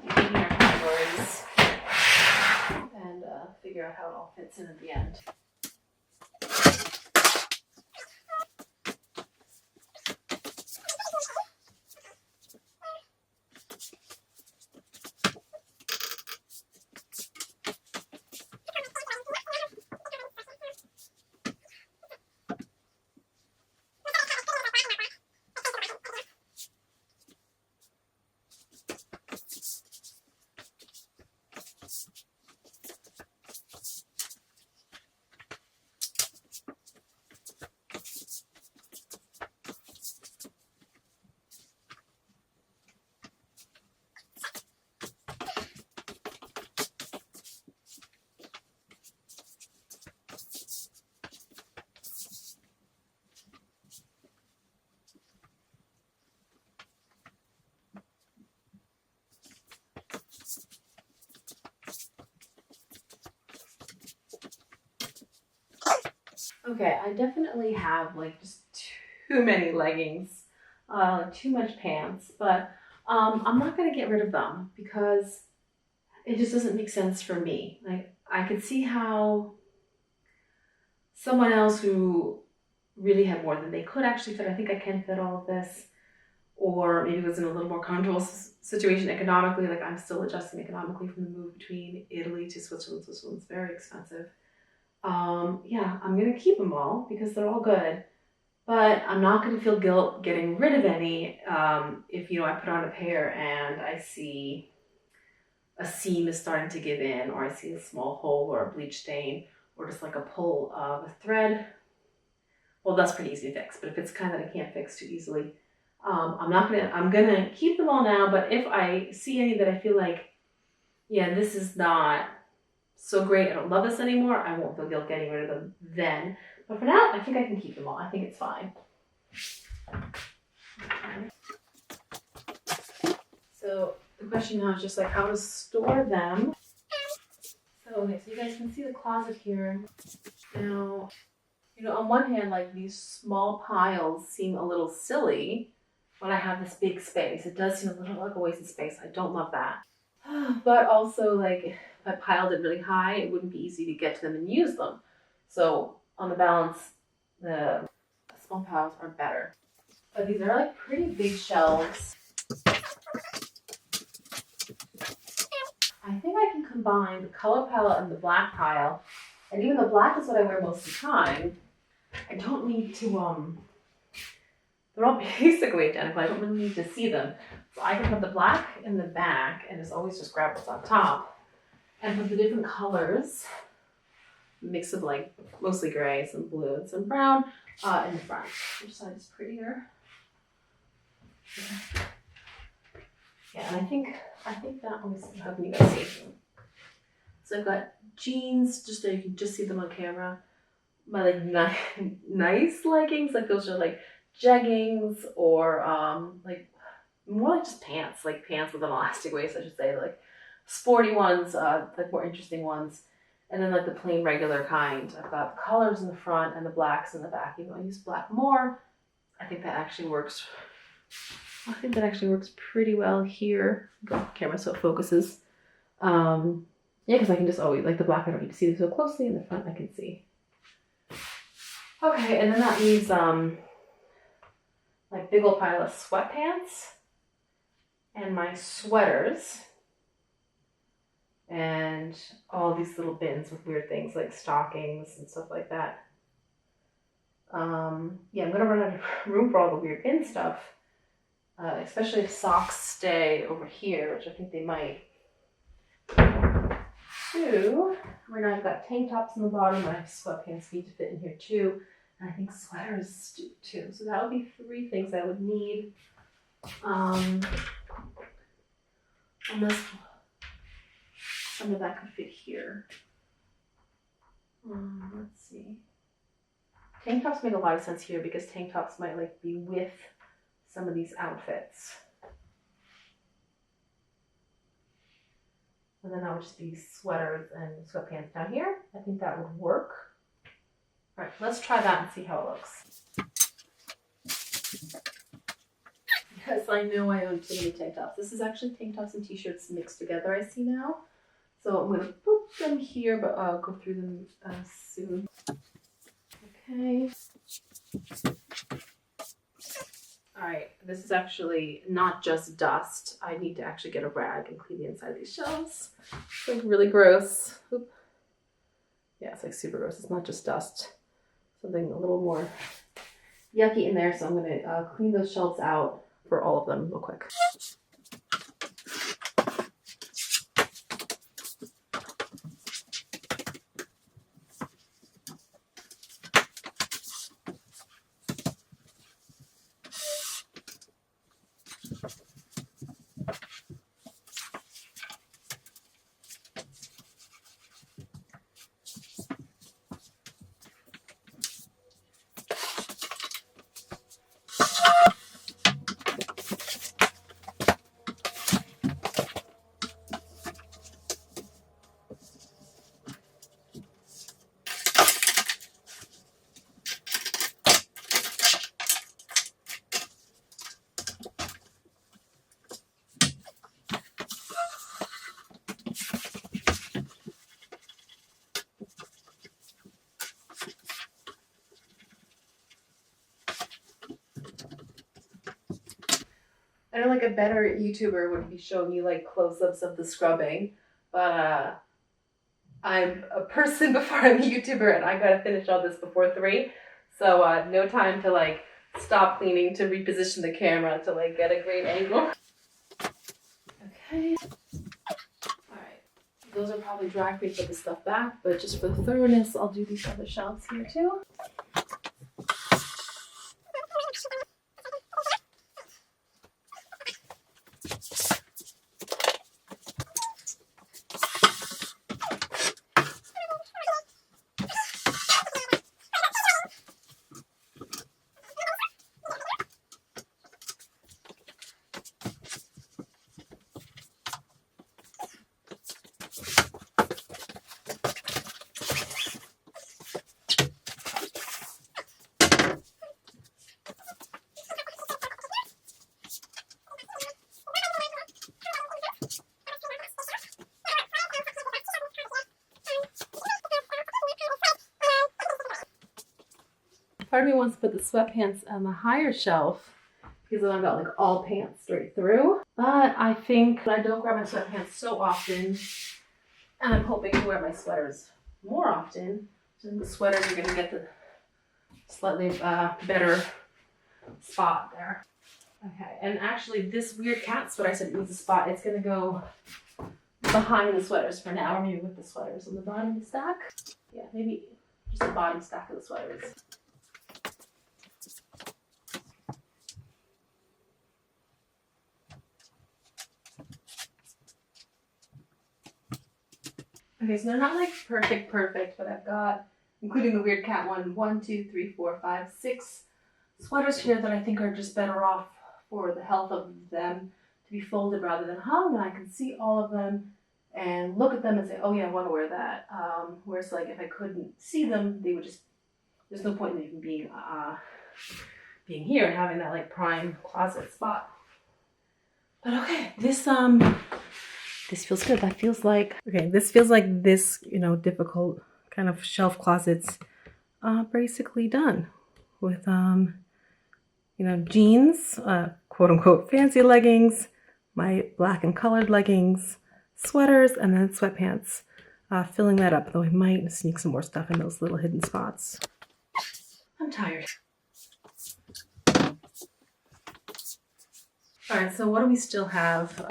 keeping our categories and figure out how it all fits in at the end. Okay, I definitely have like just too many leggings, too much pants, but I'm not gonna get rid of them because it just doesn't make sense for me. Like I could see how someone else who really had more than they could actually fit. I think I can fit all of this, or maybe was in a little more comfortable situation economically. Like I'm still adjusting economically from the move between Italy to Switzerland. Switzerland's very expensive. Yeah, I'm gonna keep them all because they're all good. But I'm not going to feel guilt getting rid of any if, I put on a pair and I see a seam is starting to give in, or I see a small hole or a bleach stain, or just like a pull of a thread. Well, that's pretty easy to fix, but if it's kind that I can't fix too easily, I'm gonna keep them all now, but if I see any that I feel like, yeah, this is not so great, I don't love this anymore, I won't feel guilt getting rid of them then. But for now, I think I can keep them all. I think it's fine. Okay. So the question now is just like how to store them. So you guys can see the closet here. Now, on one hand, like these small piles seem a little silly when I have this big space. It does seem a little like a waste of space. I don't love that. But also, like, if I piled it really high, it wouldn't be easy to get to them and use them. So on the balance, the small piles are better. But these are like pretty big shelves. I think I can combine the color palette and the black pile. And even though black is what I wear most of the time, I don't need to, they're all basically identical. I don't really need to see them. So I can put the black in the back and just grab what's on top. And put the different colors, mix of like mostly gray, some blue, and some brown in the front. Which side is prettier? Yeah, and I think that one's helping you guys see. So I've got jeans, just so you can just see them on camera. My like nice leggings, like those are like jeggings, or like more like just pants, like pants with an elastic waist, I should say, like sporty ones, like more interesting ones, and then like the plain regular kind. I've got the colors in the front and the blacks in the back. Even though I use black more, I think that actually works. I think that actually works pretty well here. Go off camera so it focuses. Yeah, because I can just always, like the black, I don't need to see them so closely. In the front, I can see. Okay, and then that leaves my big old pile of sweatpants and my sweaters and all these little bins with weird things like stockings and stuff like that. Yeah, I'm gonna run out of room for all the weird bin stuff, especially if socks stay over here, which I think they might. So, right now I've got tank tops in the bottom. I have sweatpants need to fit in here too. And I think sweaters too. So that would be 3 things I would need. Unless some of that could fit here. Let's see. Tank tops make a lot of sense here because tank tops might like be with some of these outfits. And then that would just be sweaters and sweatpants down here. I think that would work. All right, let's try that and see how it looks. Yes, I know I own too many tank tops. This is actually tank tops and t-shirts mixed together, I see now. So I'm going to put them here, but I'll go through them soon. Okay. All right, this is actually not just dust. I need to actually get a rag and clean the inside of these shelves. It's like really gross. Oop. Yeah, it's like super gross. It's not just dust. Something a little more yucky in there. So I'm gonna clean those shelves out for all of them real quick. know like a better YouTuber would be showing you like close-ups of the scrubbing, but I'm a person before I'm a YouTuber and I gotta finish all this before 3. So no time to like stop cleaning to reposition the camera to like get a great angle. Okay. Alright. Those are probably dry for me to put the stuff back, but just for the thoroughness, I'll do these other shelves here too. Part of me wants to put the sweatpants on the higher shelf because then I've got like all pants straight through. But I think I don't grab my sweatpants so often, and I'm hoping to wear my sweaters more often. So the sweaters are going to get the slightly better spot there. Okay, and actually this weird cat sweater I said needs a spot. It's going to go behind the sweaters for now, or maybe with the sweaters on the bottom of the stack. Yeah, maybe just the bottom stack of the sweaters. Okay, so they're not like perfect, but I've got, including the weird cat one, 1, 2, 3, 4, 5, 6 sweaters here that I think are just better off for the health of them to be folded rather than hung, and I can see all of them and look at them and say, oh yeah, I want to wear that. Whereas like if I couldn't see them, they would just, there's no point in even being here and having that like prime closet spot. But okay, this feels good. That feels like, okay, this feels like this, you know, difficult kind of shelf closet's basically done with, you know, jeans, quote unquote fancy leggings, my black and colored leggings, sweaters, and then sweatpants, filling that up, though I might sneak some more stuff in those little hidden spots. I'm tired. All right, so what do we still have?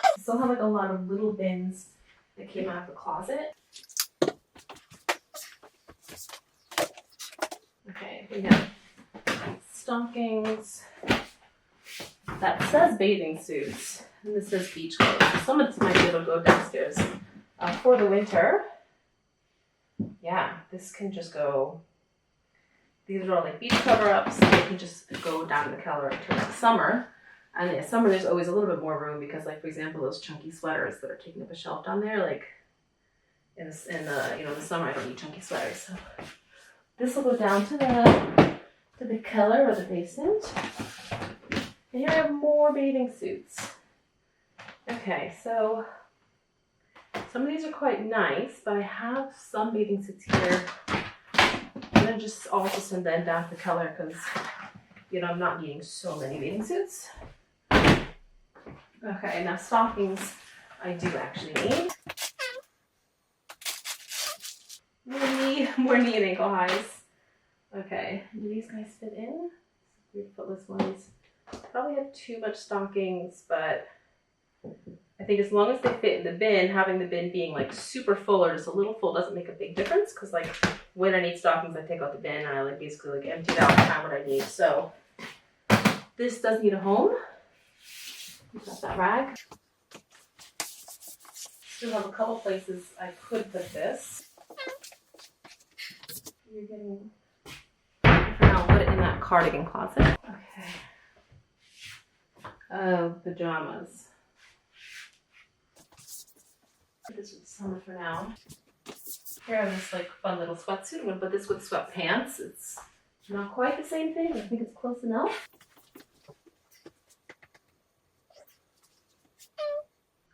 I still have like a lot of little bins that came out of the closet. Okay, we have stockings. That says bathing suits, and this says beach clothes. Some of this might be able to go downstairs. For the winter, yeah, this can just go. These are all like beach cover-ups. They can just go down in the cellar until the summer. And in summer, there's always a little bit more room because, like, for example, those chunky sweaters that are taking up a shelf down there, like, in the you know, the summer, I don't need chunky sweaters. So this will go down to the cellar or the basement. And here I have more bathing suits. Okay, so some of these are quite nice, but I have some bathing suits here. I'm gonna just also send them down to the cellar because, you know, I'm not needing so many bathing suits. Okay, now stockings I do actually need. More knee and ankle highs. Okay, do these guys fit in? Weird footless ones. Probably have too much stockings, but I think as long as they fit in the bin, having the bin being like super full or just a little full doesn't make a big difference. Because like when I need stockings, I take out the bin and I like basically like empty it out and have what I need. So this does need a home. Got that rag. Still have a couple places I could put this. You're getting, for now, I'll put it in that cardigan closet. Okay. Oh, pajamas. This is summer for now. Here I have this like fun little sweatsuit. I'm gonna put this with sweatpants. It's not quite the same thing. I think it's close enough.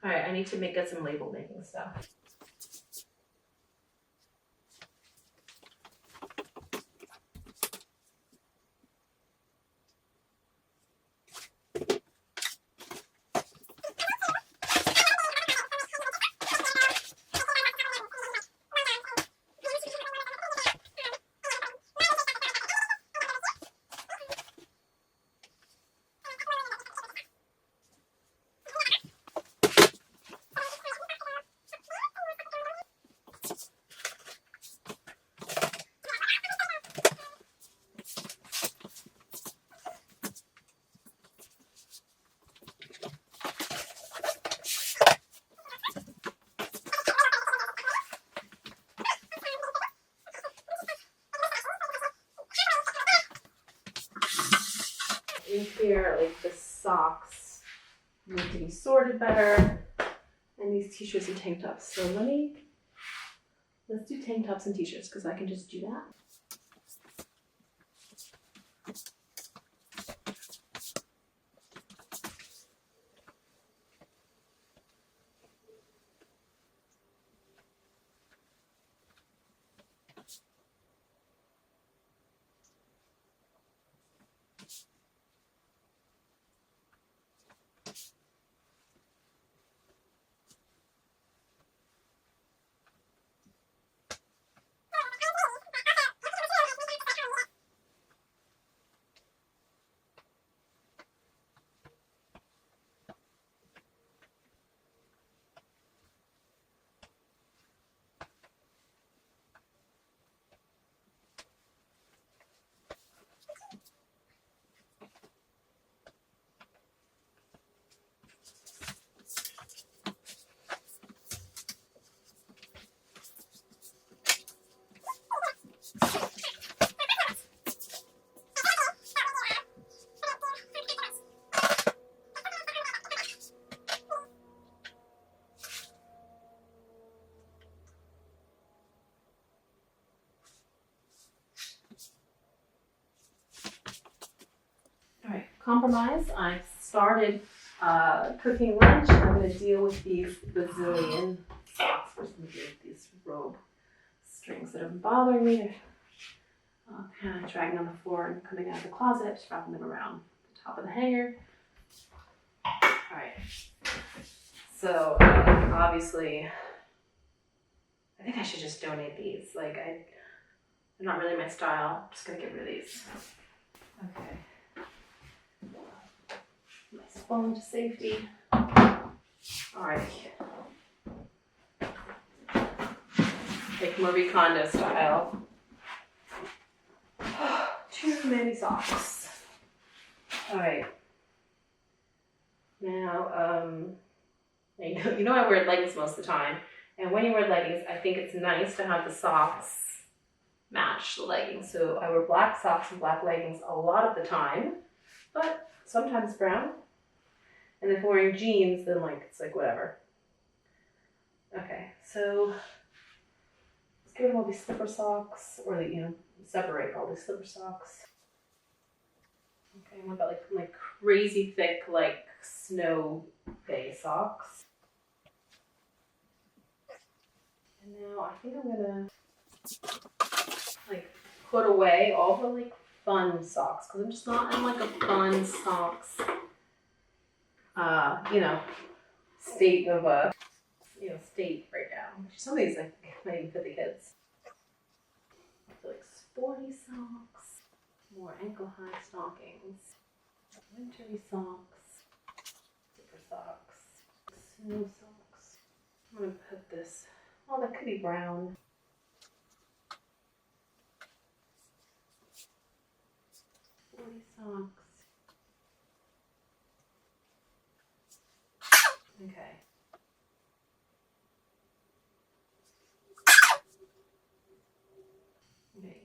All right, I need to get some label making stuff. here, like the socks need to be sorted better, and these t-shirts and tank tops. So let's do tank tops and t-shirts because I can just do that. Alright, compromise. I've started cooking lunch. I'm going to deal with these bazillion socks. First, I'm going to deal with these robe strings that have been bothering me. They're kind of dragging on the floor and coming out of the closet, just wrapping them around the top of the hanger. Alright, so obviously, I think I should just donate these. Like, they're not really my style. I'm just going to get rid of these. Okay. Nice phone to safety. Alright. Take Marie Kondo style. Too many socks. Alright. Now, you know I wear leggings most of the time. And when you wear leggings, I think it's nice to have the socks match the leggings. So I wear black socks and black leggings a lot of the time, but sometimes brown. And if I'm wearing jeans, then it's like whatever. Okay, so let's get rid of all these slipper socks, or separate all these slipper socks. Okay, what about like crazy thick snow day socks? And now I think I'm gonna put away all the fun socks because I'm just not in a fun socks state of state right now. Some of these might even fit the kids. So sporty socks, more ankle high stockings, wintry socks, zipper socks, snow socks. I'm gonna put this. Oh, that could be brown. Sporty socks. Okay. Okay.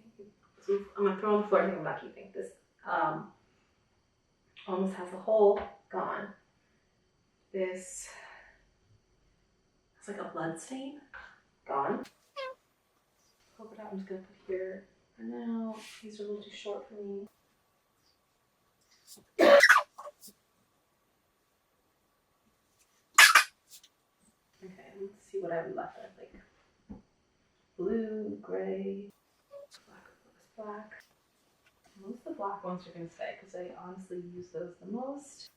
So I'm gonna throw on the floor. I think I'm not keeping this. Almost has a hole gone. This has a blood stain gone. Polka dot I'm just gonna put here for now. These are a little too short for me. Okay, let's see what I have left. I have blue, gray, black. Most of the black ones are going to stay because I honestly use those the most.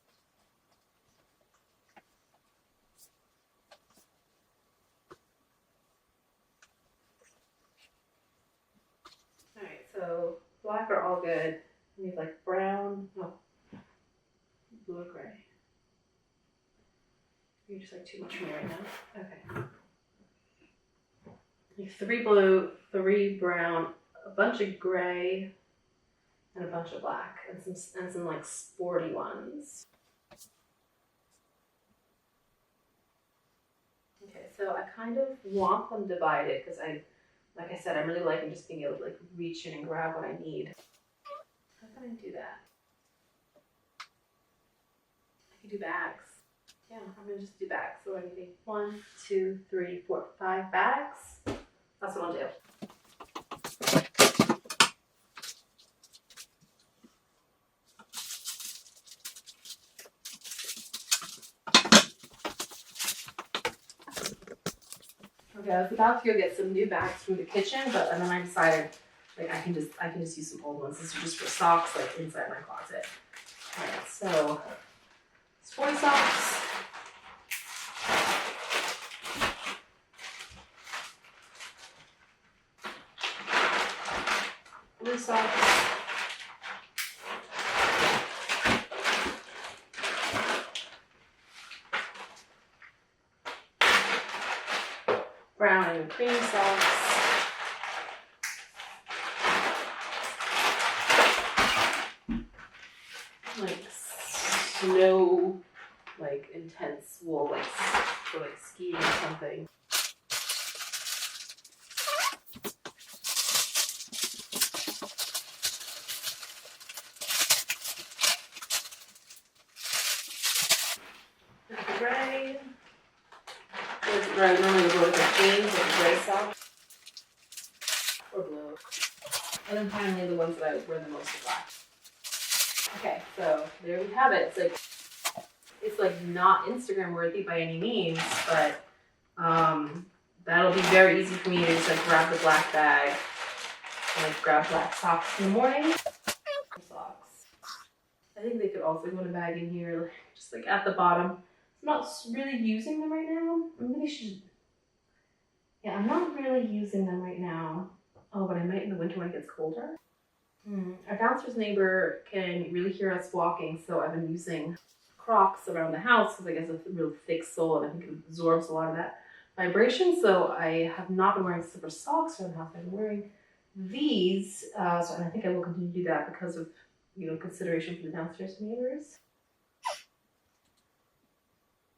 Alright, so black are all good. We have brown, blue or gray. You're just too much for me right now. Okay. 3 blue, 3 brown, a bunch of gray, and a bunch of black, and some sporty ones. Okay, so I kind of want them divided because like I said, I'm really liking just being able to reach in and grab what I need. How can I do that? do bags. Yeah, I'm gonna just do bags. So I'm getting 1, 2, 3, 4, 5 bags. That's what I'll do. Okay, I was about to go get some new bags from the kitchen, but then I decided like I can just use some old ones. This is just for socks, like inside my closet. Alright, so it's 40 socks. Blue socks. Brown and cream socks. Like snow, like intense wool, like for like skiing or something. Gray. Right, normally we'll go with the jeans or gray socks. Or blue. And then finally the ones that I wear the most are black. Okay, so there we have it. It's like not Instagram worthy by any means, but that'll be very easy for me to just like grab the black bag and like grab black socks in the morning. Socks. I think they could also go in a bag in here, just like at the bottom. I'm not really using them right now. I really should. Yeah, I'm not really using them right now. Oh, but I might in the winter when it gets colder. Our downstairs neighbor can really hear us walking, so I've been using Crocs around the house because I guess it's a real thick sole and I think it absorbs a lot of that vibration. So I have not been wearing slipper socks around the house. I've been wearing these, and I think I will continue to do that because of consideration for the downstairs neighbors.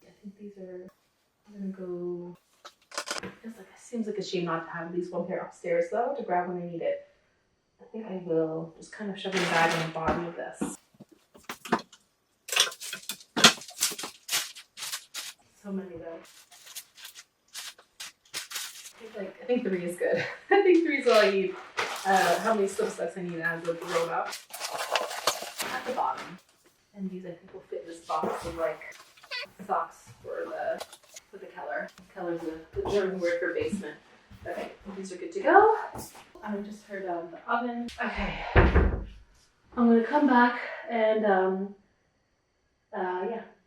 I think these are. I'm gonna go. It seems like a shame not to have at least one pair upstairs though to grab when I need it. I think I will just kind of shove the bag on the bottom of this. So many though. I think 3 is good. I think 3 is all I need. How many slip socks I need as with the roll up at the bottom. And these I think will fit this box of like socks for the Keller. Keller's the German word for basement. Okay, these are good to go. I just heard the oven. Okay, I'm gonna come back and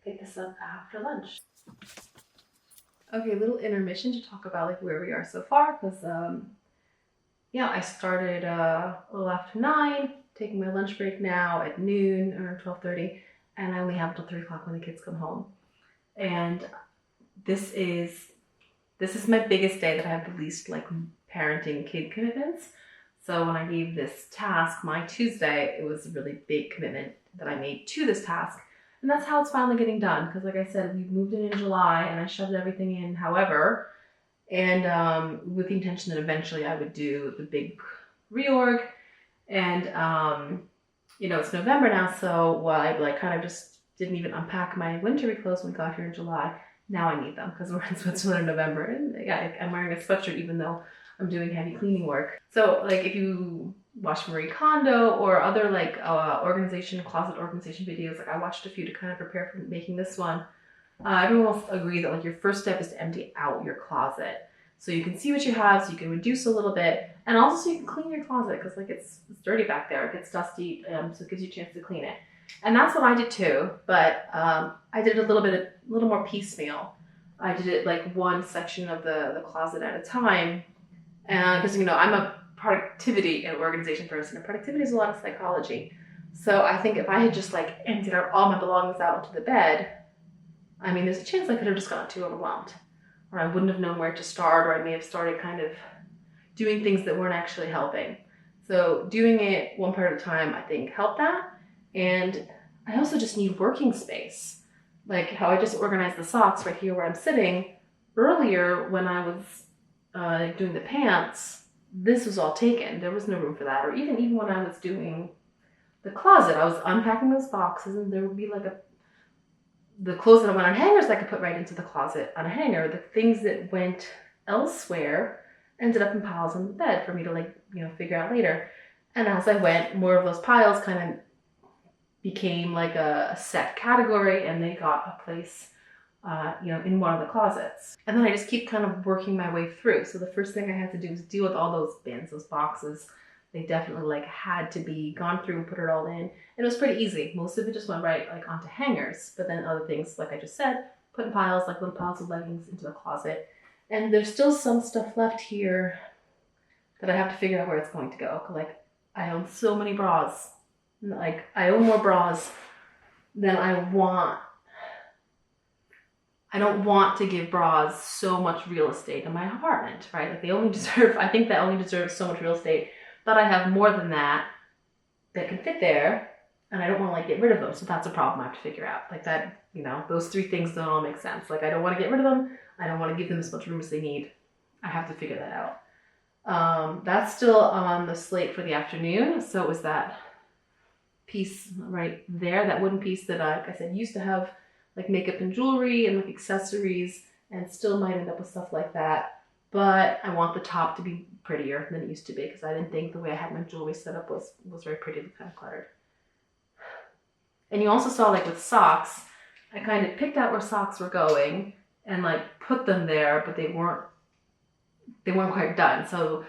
pick this up after lunch. Okay, a little intermission to talk about like where we are so far because I started a little after 9, taking my lunch break now at noon or 12:30, and I only have until 3 o'clock when the kids come home. And this is my biggest day that I have the least like parenting kid commitments. So when I gave this task, my Tuesday, it was a really big commitment that I made to this task. And that's how it's finally getting done. Because like I said, we moved in July and I shoved everything in however. And with the intention that eventually I would do the big reorg. And, it's November now. So while I like kind of just didn't even unpack my winter clothes when we got here in July, now I need them because we're in Switzerland in November. And yeah, I'm wearing a sweatshirt even though I'm doing heavy cleaning work. So like if you watch Marie Kondo or other like closet organization videos, like I watched a few to kind of prepare for making this one. Everyone will agree that like your first step is to empty out your closet. So you can see what you have, so you can reduce a little bit, and also so you can clean your closet because like it's dirty back there, it gets dusty, so it gives you a chance to clean it. And that's what I did too, but I did a little more piecemeal. I did it like one section of the closet at a time, because I'm a productivity and organization person, and productivity is a lot of psychology. So I think if I had just like emptied out all my belongings out into the bed, I mean, there's a chance I could have just gotten too overwhelmed, or I wouldn't have known where to start, or I may have started kind of doing things that weren't actually helping. So doing it one part at a time, I think helped that. And I also just need working space. Like how I just organized the socks right here where I'm sitting. Earlier when I was doing the pants, this was all taken. There was no room for that. Or even when I was doing the closet, I was unpacking those boxes and there would be like the clothes that went on hangers I could put right into the closet on a hanger. The things that went elsewhere ended up in piles on the bed for me to like, you know, figure out later. And as I went, more of those piles kind of became like a set category, and they got a place, you know, in one of the closets. And then I just keep kind of working my way through. So the first thing I had to do was deal with all those bins, those boxes. They definitely like had to be gone through and put it all in. And it was pretty easy. Most of it just went right like onto hangers. But then other things, like I just said, put in piles, like little piles of leggings into the closet. And there's still some stuff left here that I have to figure out where it's going to go. Like I own so many bras. Like I own more bras than I want. I don't want to give bras so much real estate in my apartment, right? Like they only deserve, I think that only deserves so much real estate, but I have more than that that can fit there, and I don't want to like get rid of them. So that's a problem I have to figure out. Like that, you know, those three things don't all make sense. Like I don't want to get rid of them. I don't want to give them as much room as they need. I have to figure that out. That's still on the slate for the afternoon. So it was that piece right there, that wooden piece that I, like I said, used to have like makeup and jewelry and like accessories, and still might end up with stuff like that. But I want the top to be prettier than it used to be, because I didn't think the way I had my jewelry set up was very pretty, kind of cluttered. And you also saw like with socks, I kind of picked out where socks were going and like put them there, but they weren't quite done. So,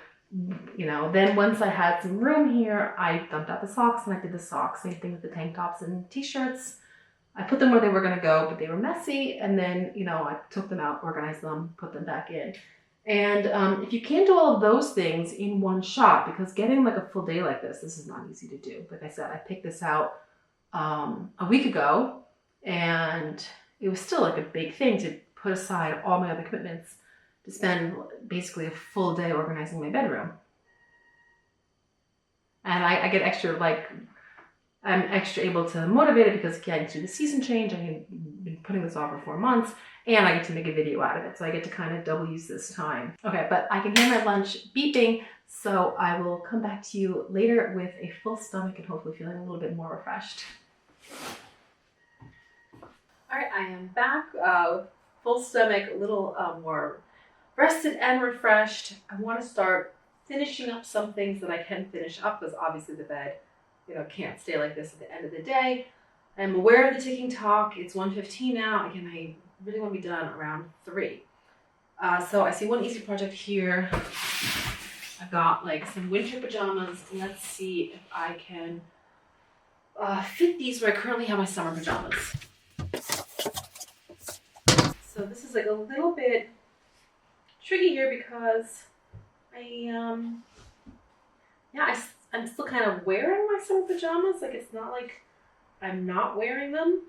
you know, then once I had some room here, I dumped out the socks and I did the socks. Same thing with the tank tops and t-shirts. I put them where they were going to go, but they were messy. And then, you know, I took them out, organized them, put them back in. And if you can't do all of those things in one shot, because getting like a full day like this is not easy to do. Like I said, I picked this out a week ago, and it was still like a big thing to put aside all my other commitments to spend basically a full day organizing my bedroom. And I get extra, like, I'm extra able to motivate it because I get to do the season change. I've been putting this off for 4 months, and I get to make a video out of it. So I get to kind of double use this time. Okay, but I can hear my lunch beeping, so I will come back to you later with a full stomach and hopefully feeling a little bit more refreshed. All right, I am back, full stomach, a little more rested and refreshed. I want to start finishing up some things that I can finish up, because obviously the bed, you know, can't stay like this at the end of the day. I'm aware of the ticking clock. It's 1:15 now. Again, I really want to be done around 3. So I see one easy project here. I got like some winter pajamas. Let's see if I can fit these where I currently have my summer pajamas. So this is like a little bit tricky here because I'm still kind of wearing my summer pajamas. Like it's not like I'm not wearing them,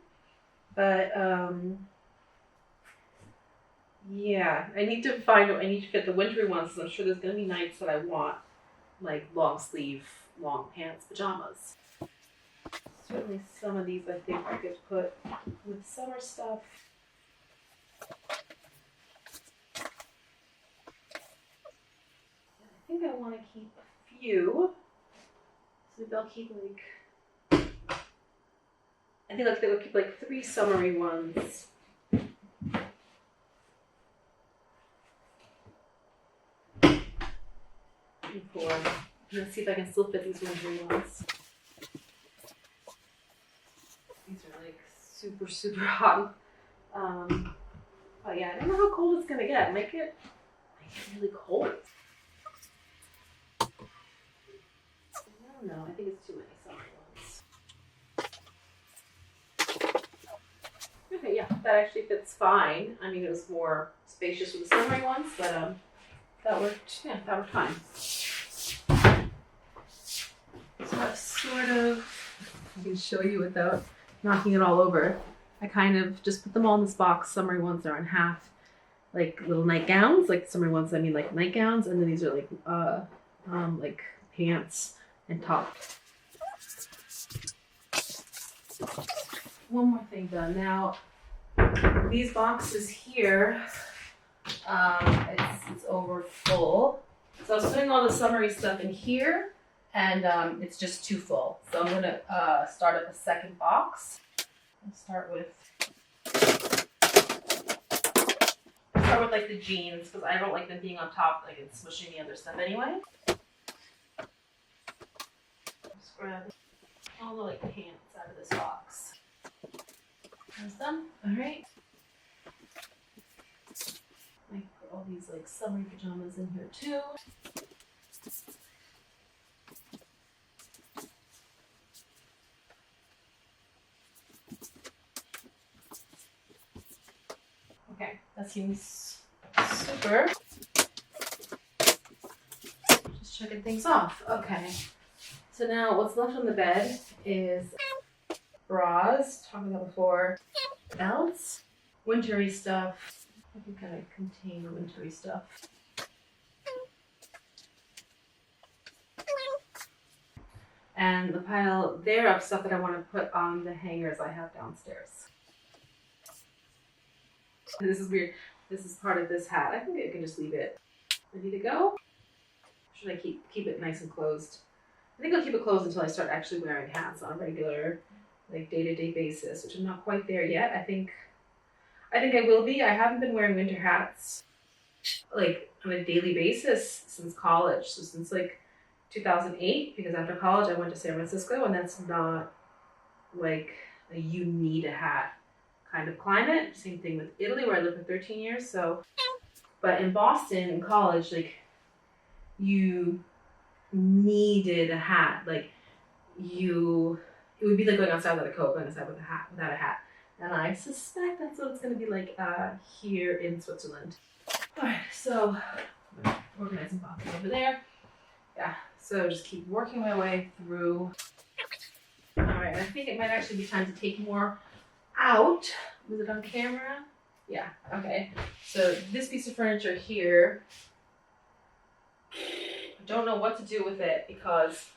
but yeah, I need to fit the wintry ones. So I'm sure there's gonna be nights that I want like long sleeve, long pants pajamas. Certainly some of these I think I could put with summer stuff. I think I want to keep a few. So maybe I'll keep like, I think like they would keep like 3 summery ones. And 4. Let's see if I can still fit these wintry ones. These are like super, super hot. Oh yeah, I don't know how cold it's gonna get. Make it really cold. I don't know. I think it's too many summer ones. Okay, yeah, that actually fits fine. I mean, it was more spacious with the summery ones, but that worked. Yeah, that worked fine. So I've sort of, I can show you without knocking it all over. I kind of just put them all in this box. Summery ones are in half, like little nightgowns. Like summery ones, I mean like nightgowns, and then these are like pants and top. One more thing done. Now, these boxes here, it's over full. So I was putting all the summery stuff in here, and it's just too full. So I'm gonna start up a second box. I'll start with with like the jeans because I don't like them being on top like and smushing the other stuff anyway. Just grab all the like pants out of this box. There's them. All right. I put all these like summery pajamas in here too. Okay, that seems super. Just checking things off. Okay. So now what's left on the bed is bras, talked about before, belts, wintry stuff. I can kind of contain the wintry stuff. And the pile there of stuff that I want to put on the hangers I have downstairs. This is weird. This is part of this hat. I think I can just leave it. Ready to go? Should I keep it nice and closed? I think I'll keep it closed until I start actually wearing hats on a regular, like day-to-day basis, which I'm not quite there yet. I think I will be. I haven't been wearing winter hats like on a daily basis since college. So since like 2008, because after college I went to San Francisco, and that's not like a you need a hat kind of climate. Same thing with Italy, where I lived for 13 years. So, but in Boston in college, like you needed a hat. Like it would be like going outside without a coat, going outside without a hat. And I suspect that's what it's going to be like here in Switzerland. All right, so organizing boxes over there. Yeah, so just keep working my way through. All right, I think it might actually be time to take more out. Was it on camera? Yeah, okay. So this piece of furniture here, I don't know what to do with it because,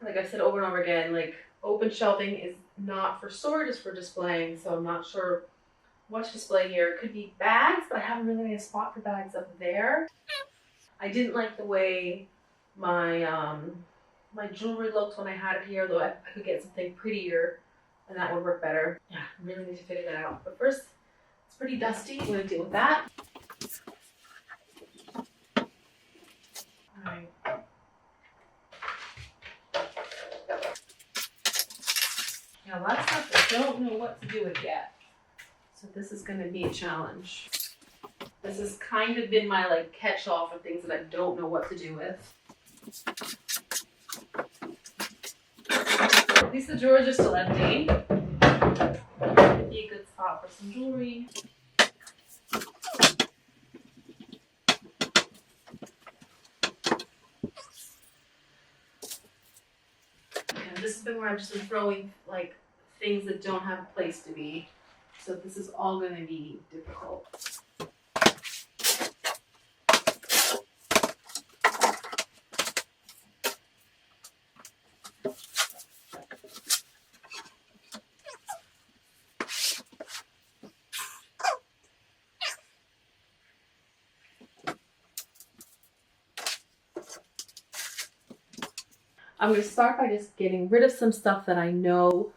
like I've said over and over again, like open shelving is not for storage, it's for displaying. So I'm not sure what to display here. It could be bags, but I haven't really made a spot for bags up there. I didn't like the way my my jewelry looked when I had it here, though I could get something prettier and that would work better. Yeah, I really need to figure that out. But first, it's pretty dusty. I'm gonna deal with that. All right. Now, a lot of stuff I don't know what to do with yet. So this is gonna be a challenge. This has kind of been my like catch-all for things that I don't know what to do with. At least the drawers are still empty. Could be a good spot for some jewelry. And this has been where I've just been throwing like things that don't have a place to be. So this is all going to be difficult. I'm going to start by just getting rid of some stuff that I know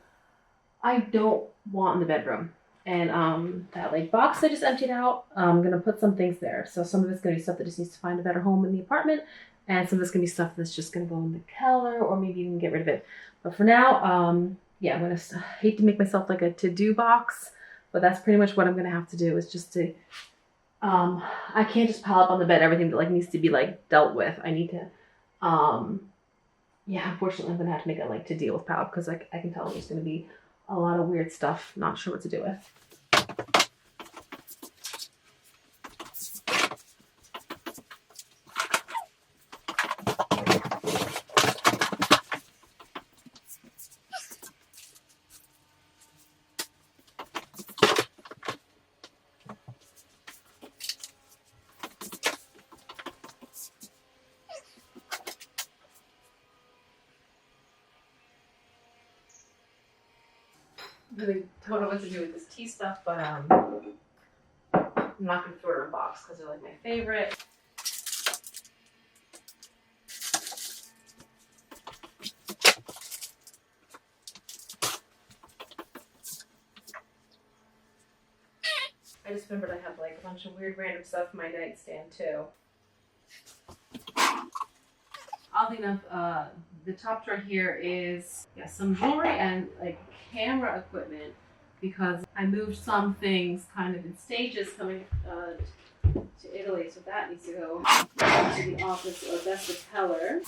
I don't want in the bedroom. And that like box I just emptied out, I'm going to put some things there. So some of it's going to be stuff that just needs to find a better home in the apartment. And some of it's going to be stuff that's just going to go in the cellar or maybe even get rid of it. But for now, yeah, I'm going to hate to make myself like a to-do box, but that's pretty much what I'm going to have to do is just to, I can't just pile up on the bed everything that like needs to be like dealt with. I need to, yeah, unfortunately I'm going to have to make it like to deal with pile because I can tell there's going to be a lot of weird stuff, not sure what to do with. Really don't know what to do with this tea stuff, but I'm not going to throw it in a box because they're like my favorite. I I just remembered I have like a bunch of weird random stuff in my nightstand too. Oddly enough, the top drawer here is some jewelry and like camera equipment because I moved some things kind of in stages coming to Italy, so that needs to go to the office, or that's the teller.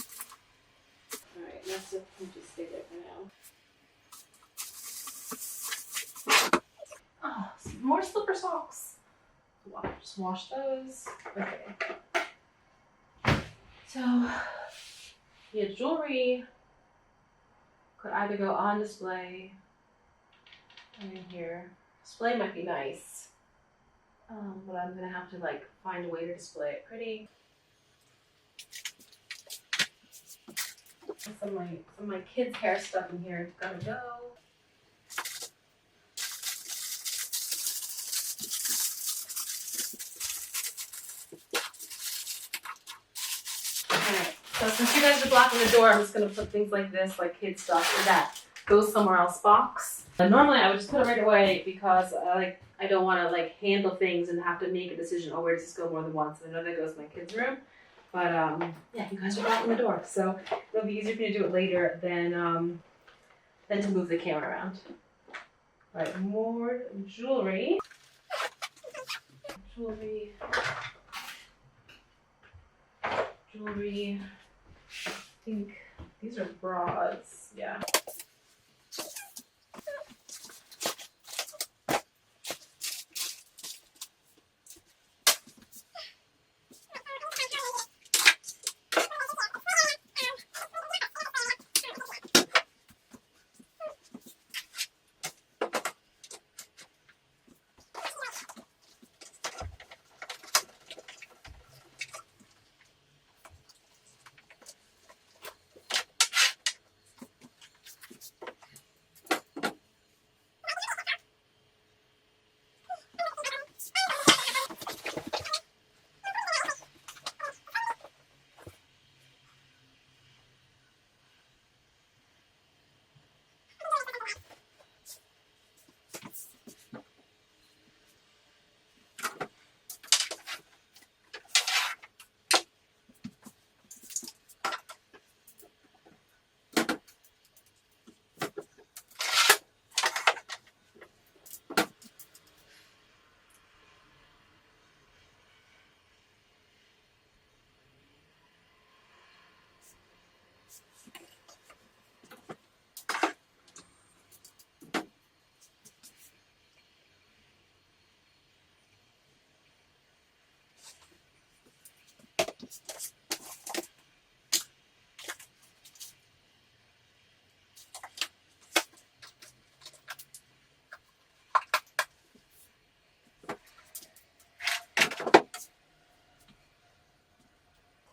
Alright, that's just stay there for now. Oh, some more slipper socks. Just wash those. Okay. So, yeah, jewelry could either go on display or in here. Display might be nice, but I'm gonna have to like find a way to display it pretty. Some of my kids' hair stuff in here is gotta go. Alright, so since you guys are blocking the door, I'm just gonna put things like this, like kid stuff, in that goes somewhere else box. And normally I would just put it right away because I don't want to like handle things and have to make a decision. Oh, where does this go more than once? And I know that goes in my kids' room, but yeah, you guys are blocking the door, so it'll be easier for me to do it later than to move the camera around. All right, more jewelry. Jewelry. I think these are bras. Yeah.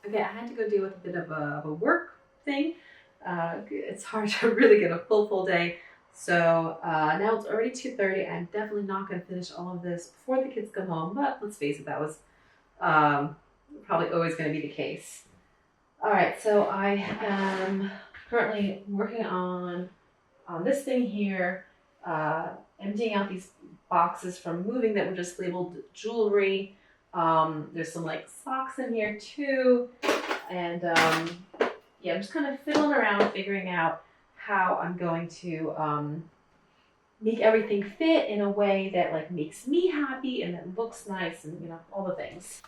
Okay, I had to go deal with a bit of a work thing. It's hard to really get a full day. So now it's already 2:30. I'm definitely not going to finish all of this before the kids come home. But let's face it, that was probably always going to be the case. All right, so I am currently working on this thing here, emptying out these boxes from moving that were just labeled jewelry. There's some like socks in here too, and yeah, I'm just kind of fiddling around figuring out how I'm going to make everything fit in a way that like makes me happy and that looks nice, and you know, all the things.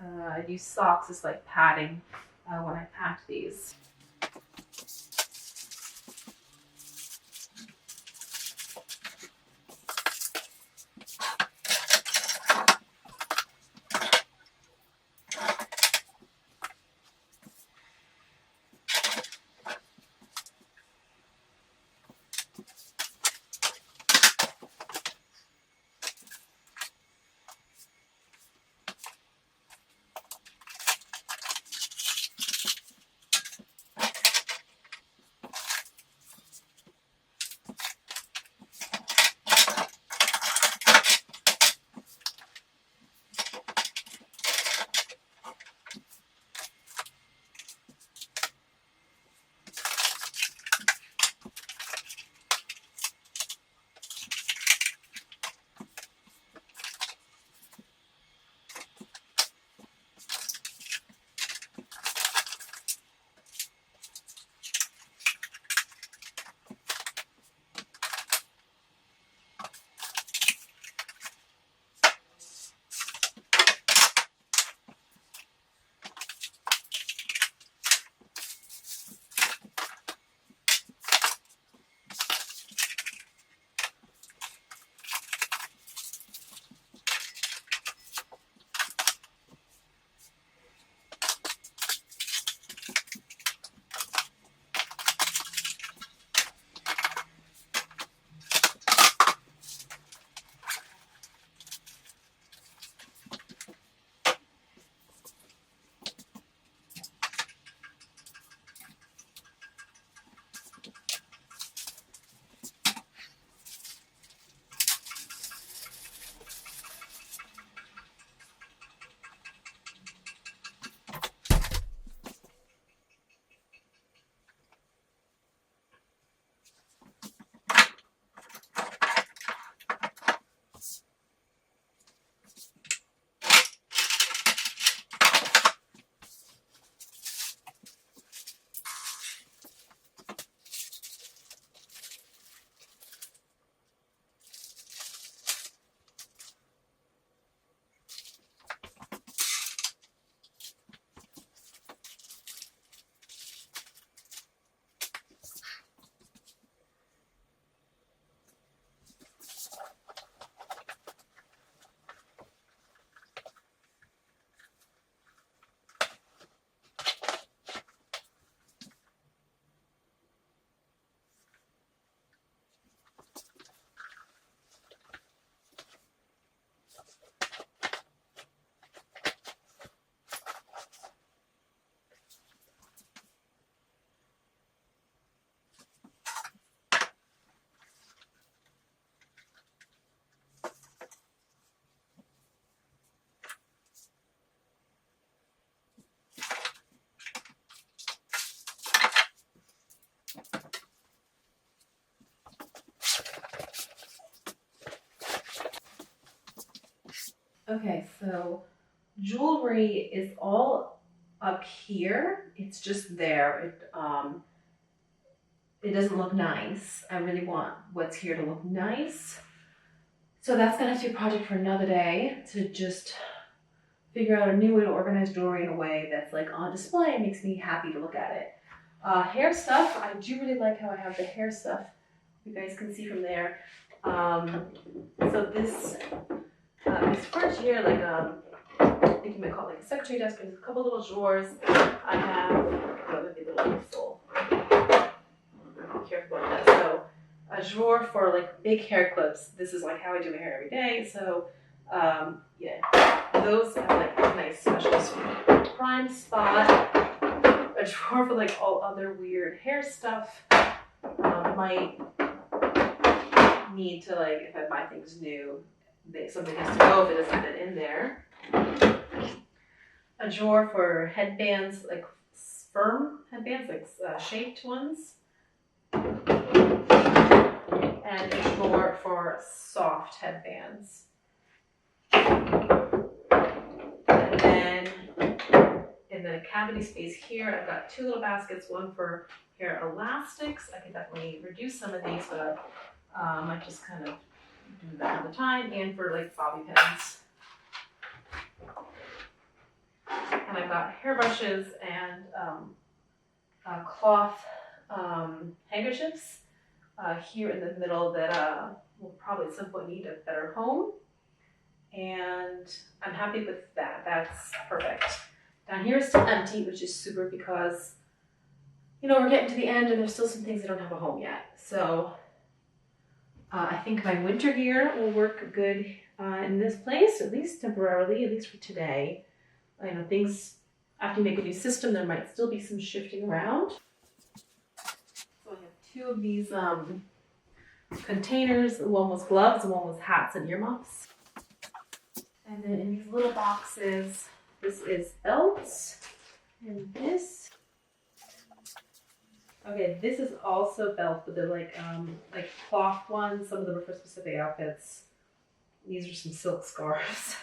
I use socks as like padding when I pack these. Okay, so jewelry is all up here. It's just there. It doesn't look nice. I really want what's here to look nice. So that's gonna have to be a project for another day, to just figure out a new way to organize jewelry in a way that's like on display and makes me happy to look at it. Hair stuff, I do really like how I have the hair stuff. You guys can see from there. So this fridge here, like I think you might call it like a secretary desk, and there's a couple little drawers. I have, maybe a little full. Be careful about that. So a drawer for like big hair clips. This is like how I do my hair every day. So yeah, those have like a nice special prime spot. A drawer for like all other weird hair stuff. Might need to, like, if I buy things new, something has to go if it doesn't fit in there. A drawer for headbands, like firm headbands, like shaped ones. And a drawer for soft headbands. And then in the cavity space here, I've got two little baskets, one for hair elastics. I could definitely reduce some of these, but I might just kind of do that all the time, and for like bobby pins. And I've got hairbrushes and cloth handkerchiefs here in the middle that will probably at some point need a better home. And I'm happy with that. That's perfect. Down here is still empty, which is super because, you know, we're getting to the end and there's still some things that don't have a home yet. So I think my winter gear will work good in this place, at least temporarily, at least for today. I know things, after you make a new system, there might still be some shifting around. So I have two of these containers. One was gloves and one was hats and earmuffs. And then in these little boxes, this is belts, and this. Okay, this is also belts, but they're like cloth ones. Some of them are for specific outfits. These are some silk scarves.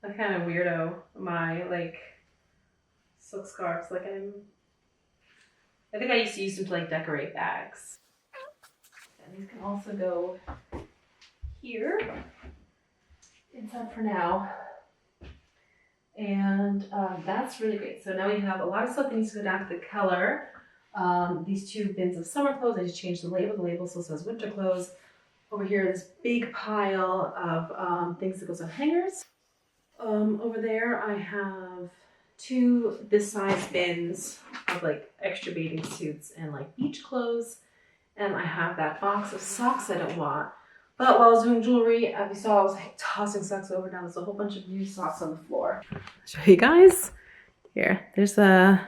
I'm kind of weirdo. My like silk scarves, like I think I used to use them to like decorate bags. And these can also go here, inside for now. And that's really great. So now we have a lot of stuff that needs to go down to the color. These two bins of summer clothes, I just changed the label. The label still says winter clothes. Over here, this big pile of things that goes on hangers. Over there, I have two this size bins of like extra bathing suits and like beach clothes. And I have that box of socks I don't want. But while I was doing jewelry, as you saw, I was like tossing socks over. Now there's a whole bunch of new socks on the floor. I'll show you guys. Here, there's a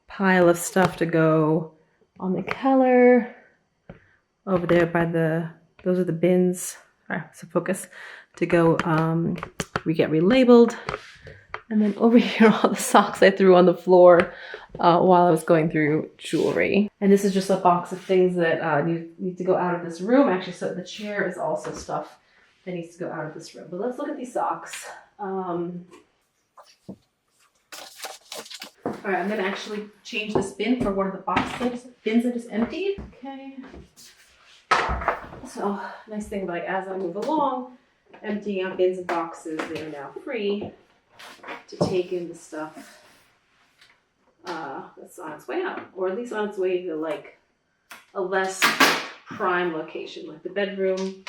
pile of stuff to go on the color. Over there by those are the bins. All right, so focus. To go, we get relabeled. And then over here, all the socks I threw on the floor while I was going through jewelry. And this is just a box of things that need to go out of this room. Actually, so the chair is also stuff that needs to go out of this room. But let's look at these socks. All right, I'm gonna actually change this bin for one of the bins I just emptied. Okay. So, nice thing, like as I move along, emptying out bins and boxes, they are now free to take in the stuff that's on its way out, or at least on its way to like a less prime location, like the bedroom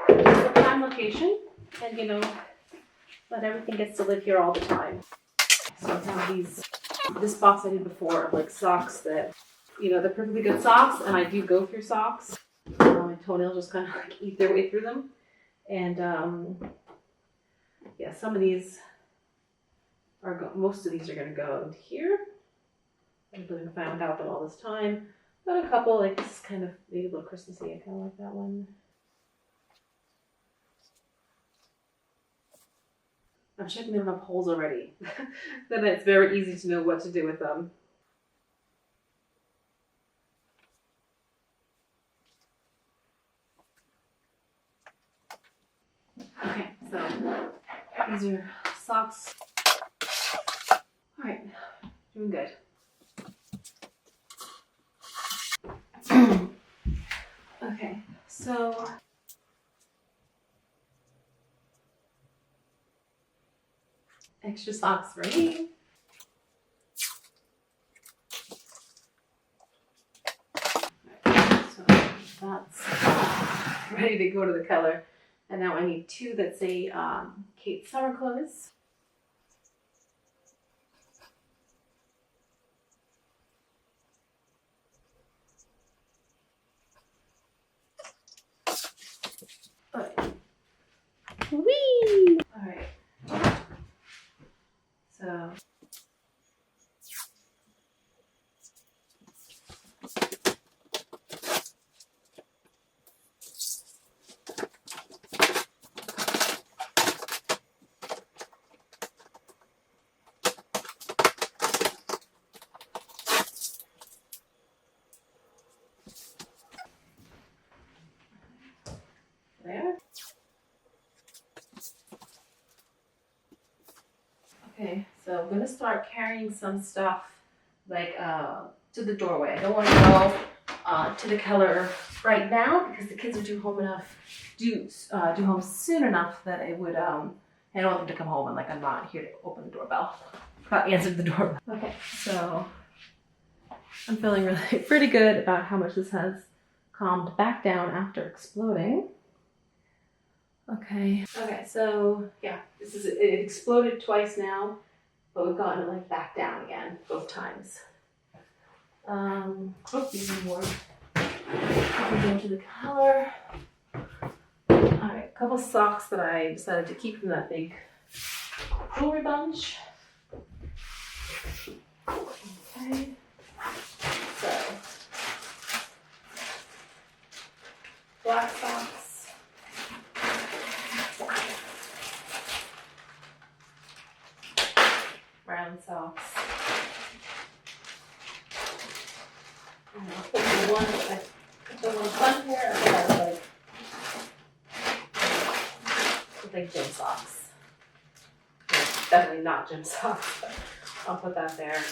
is a prime location, and you know, not everything gets to live here all the time. So I have this box I did before of like socks that, you know, they're perfectly good socks, and I do go through socks. My toenails just kind of like eat their way through them, and yeah, some of these most of these are going to go into here. I haven't found out them all this time, but a couple, like this is kind of maybe a little Christmassy. I kind of like that one. I'm checking they don't have holes already. Then it's very easy to know what to do with them. Okay, so These are socks. All right, doing good. Okay, so extra socks for me. So that's ready to go to the color. And now I need two that say Kait summer clothes. Okay. Whee! All right. So. There. Okay, so I'm gonna start carrying some stuff like to the doorway. I don't want to go to the color right now because the kids are due home soon enough that it would I don't want them to come home and like I'm not here to open the doorbell. Answer the doorbell. Okay, so I'm feeling really pretty good about how much this has calmed back down after exploding. Okay, so yeah, it exploded twice now, but we've gotten it like back down again both times. These are more. I'll go to the color. Alright, a couple socks that I decided to keep from that big jewelry bunch. Okay, so black socks. Brown socks. And I'll put the one fun pair of like gym socks. Definitely not gym socks, but I'll put that there.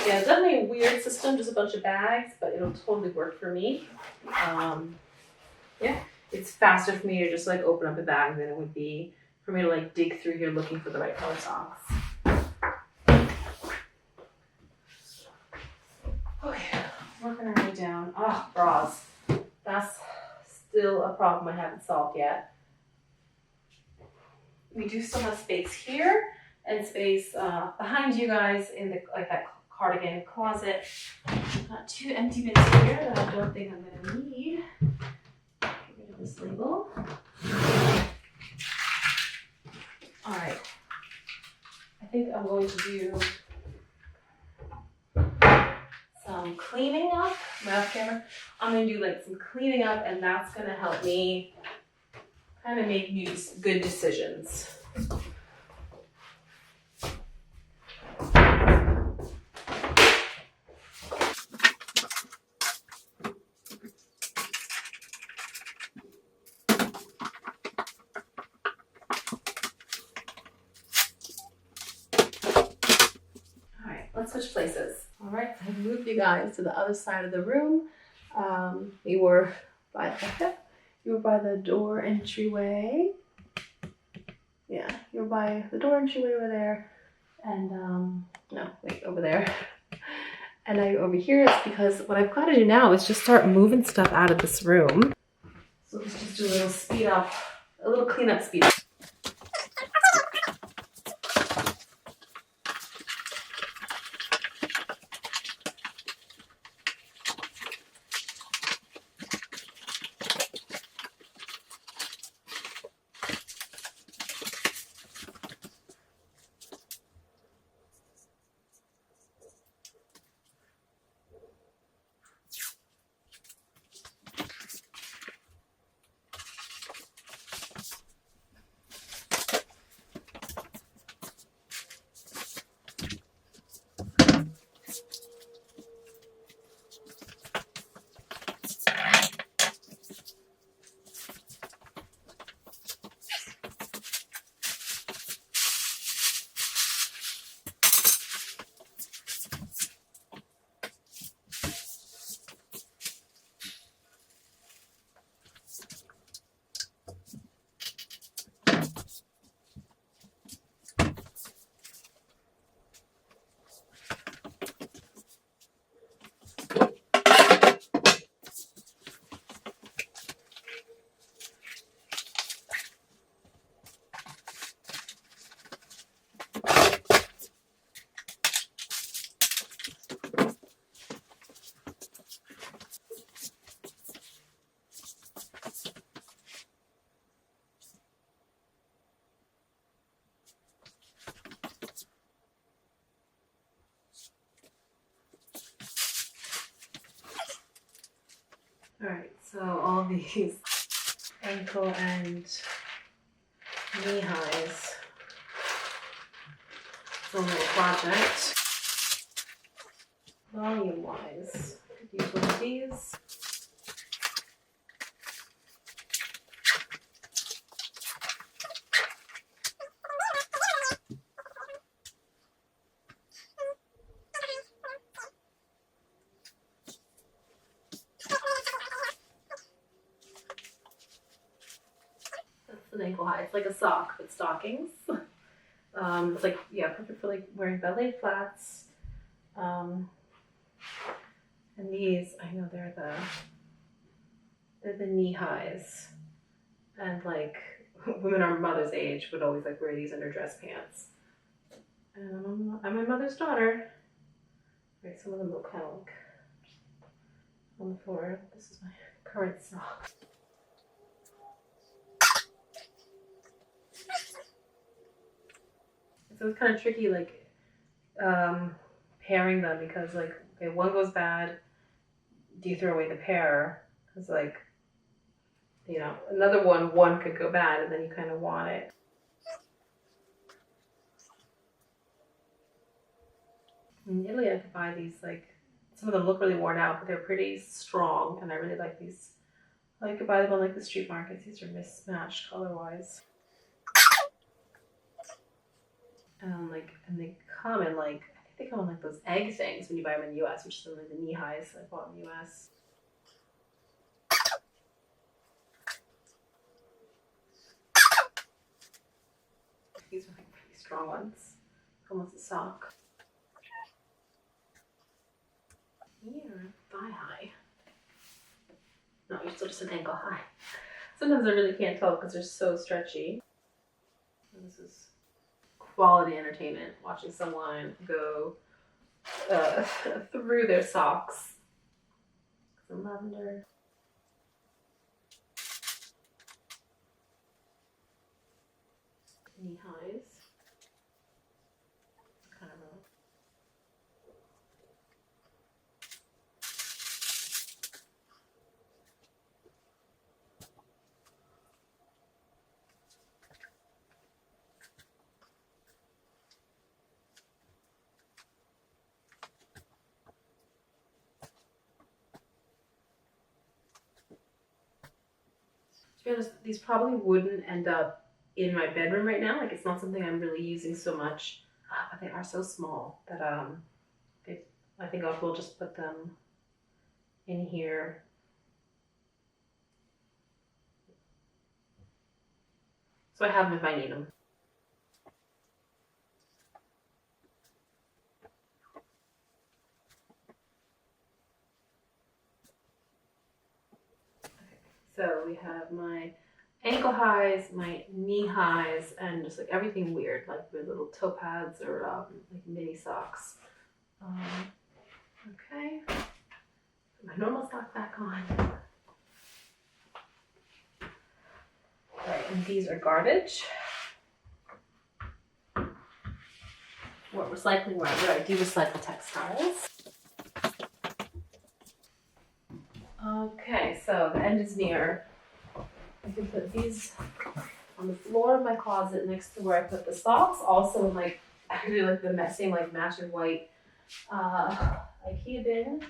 Yeah, it's definitely a weird system, just a bunch of bags, but it'll totally work for me. Yeah, it's faster for me to just like open up a bag than it would be for me to like dig through here looking for the right color socks. Okay, working our way down. Ah, bras. That's still a problem I haven't solved yet. We do still have space here and space behind you guys in the that cardigan closet. Got two empty bins here that I don't think I'm gonna need. Get rid of this label. All right. I think I'm going to do some cleaning up. My off camera. I'm gonna do like some cleaning up, and that's gonna help me kind of make good decisions. Let's switch places. All right, I've moved you guys to the other side of the room. You were by the door entryway. Yeah, you were by the door entryway over there. And over there. And now you're over here. It's because what I've got to do now is just start moving stuff out of this room. So let's just do a little cleanup speed up. Alright, so all these ankle and knee highs. It's a little project. Volume wise, could use one of these. That's an ankle high. It's like a sock, but stockings. It's like, yeah, perfect for like wearing ballet flats. And these, I know they're the knee highs. And like women our mother's age would always like wear these under dress pants. And I'm my mother's daughter. Right, some of them look kind of like on the floor. This is my current sock. So it's kind of tricky, like pairing them, because like, okay, one goes bad, do you throw away the pair? Because like, you know, another one could go bad, and then you kind of want it. In Italy, I could buy these, like, some of them look really worn out, but they're pretty strong, and I really like these. I could buy them on like the street markets. These are mismatched color-wise. And they come in like, I think they come in like those egg things when you buy them in the US, which is like the knee highs I bought in the US. These are like pretty strong ones. Almost a sock. Here, thigh high. No, you're still just an ankle high. Sometimes I really can't tell because they're so stretchy. And this is quality entertainment, watching someone go through their socks. Some lavender. Knee highs. Kind of rough. To be honest, these probably wouldn't end up in my bedroom right now. Like, it's not something I'm really using so much, but they are so small that I think we'll just put them in here. So I have them if I need them. So we have my ankle highs, my knee highs, and just like everything weird, like with little toe pads or like mini socks. Okay, put my normal sock back on. All right, and these are garbage. We're recycling where I do recycle textiles. Okay, so the end is near. I can put these on the floor of my closet next to where I put the socks. Also, like, actually, like the same like matching white IKEA bin.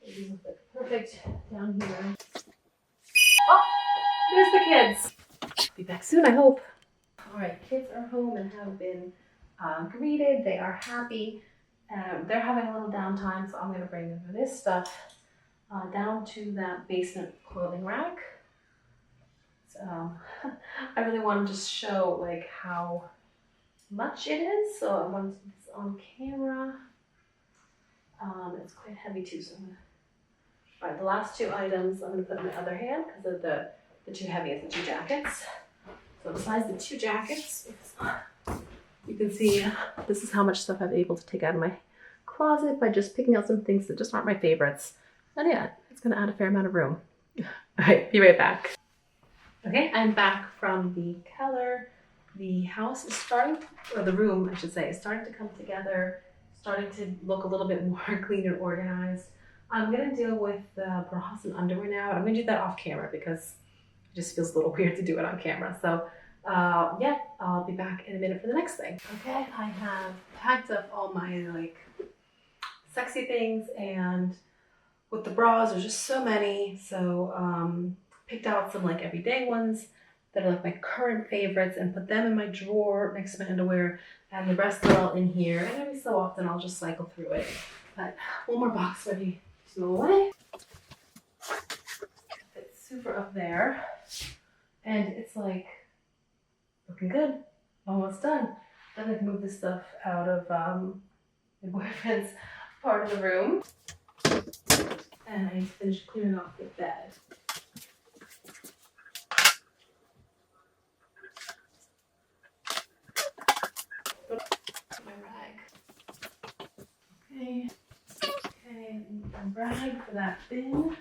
These look like perfect down here. Oh, there's the kids. Be back soon, I hope. All right, kids are home and have been greeted. They are happy. They're having a little downtime, so I'm going to bring this stuff down to that basement clothing rack. So, I really want to just show like how much it is, so I want this on camera. It's quite heavy too, so I'm gonna. All right, the last two items I'm gonna put in my other hand because of the two heaviest, the two jackets. So besides the two jackets, you can see this is how much stuff I'm able to take out of my closet by just picking out some things that just aren't my favorites. And yeah, it's gonna add a fair amount of room. All right, be right back. Okay, I'm back from the color. The house is starting, or the room, I should say, is starting to come together, starting to look a little bit more clean and organized. I'm gonna deal with the bras and underwear now. I'm gonna do that off camera because it just feels a little weird to do it on camera. So yeah, I'll be back in a minute for the next thing. Okay, I have packed up all my like sexy things, and with the bras, there's just so many. So picked out some like everyday ones that are like my current favorites and put them in my drawer next to my underwear, and the rest are all in here. And every so often I'll just cycle through it. But one more box ready to go away. It's super up there, and it's like looking good, almost done. Then I can move this stuff out of my boyfriend's part of the room, and I finished cleaning off the bed. My rag. Okay. Okay, and rag for that bin.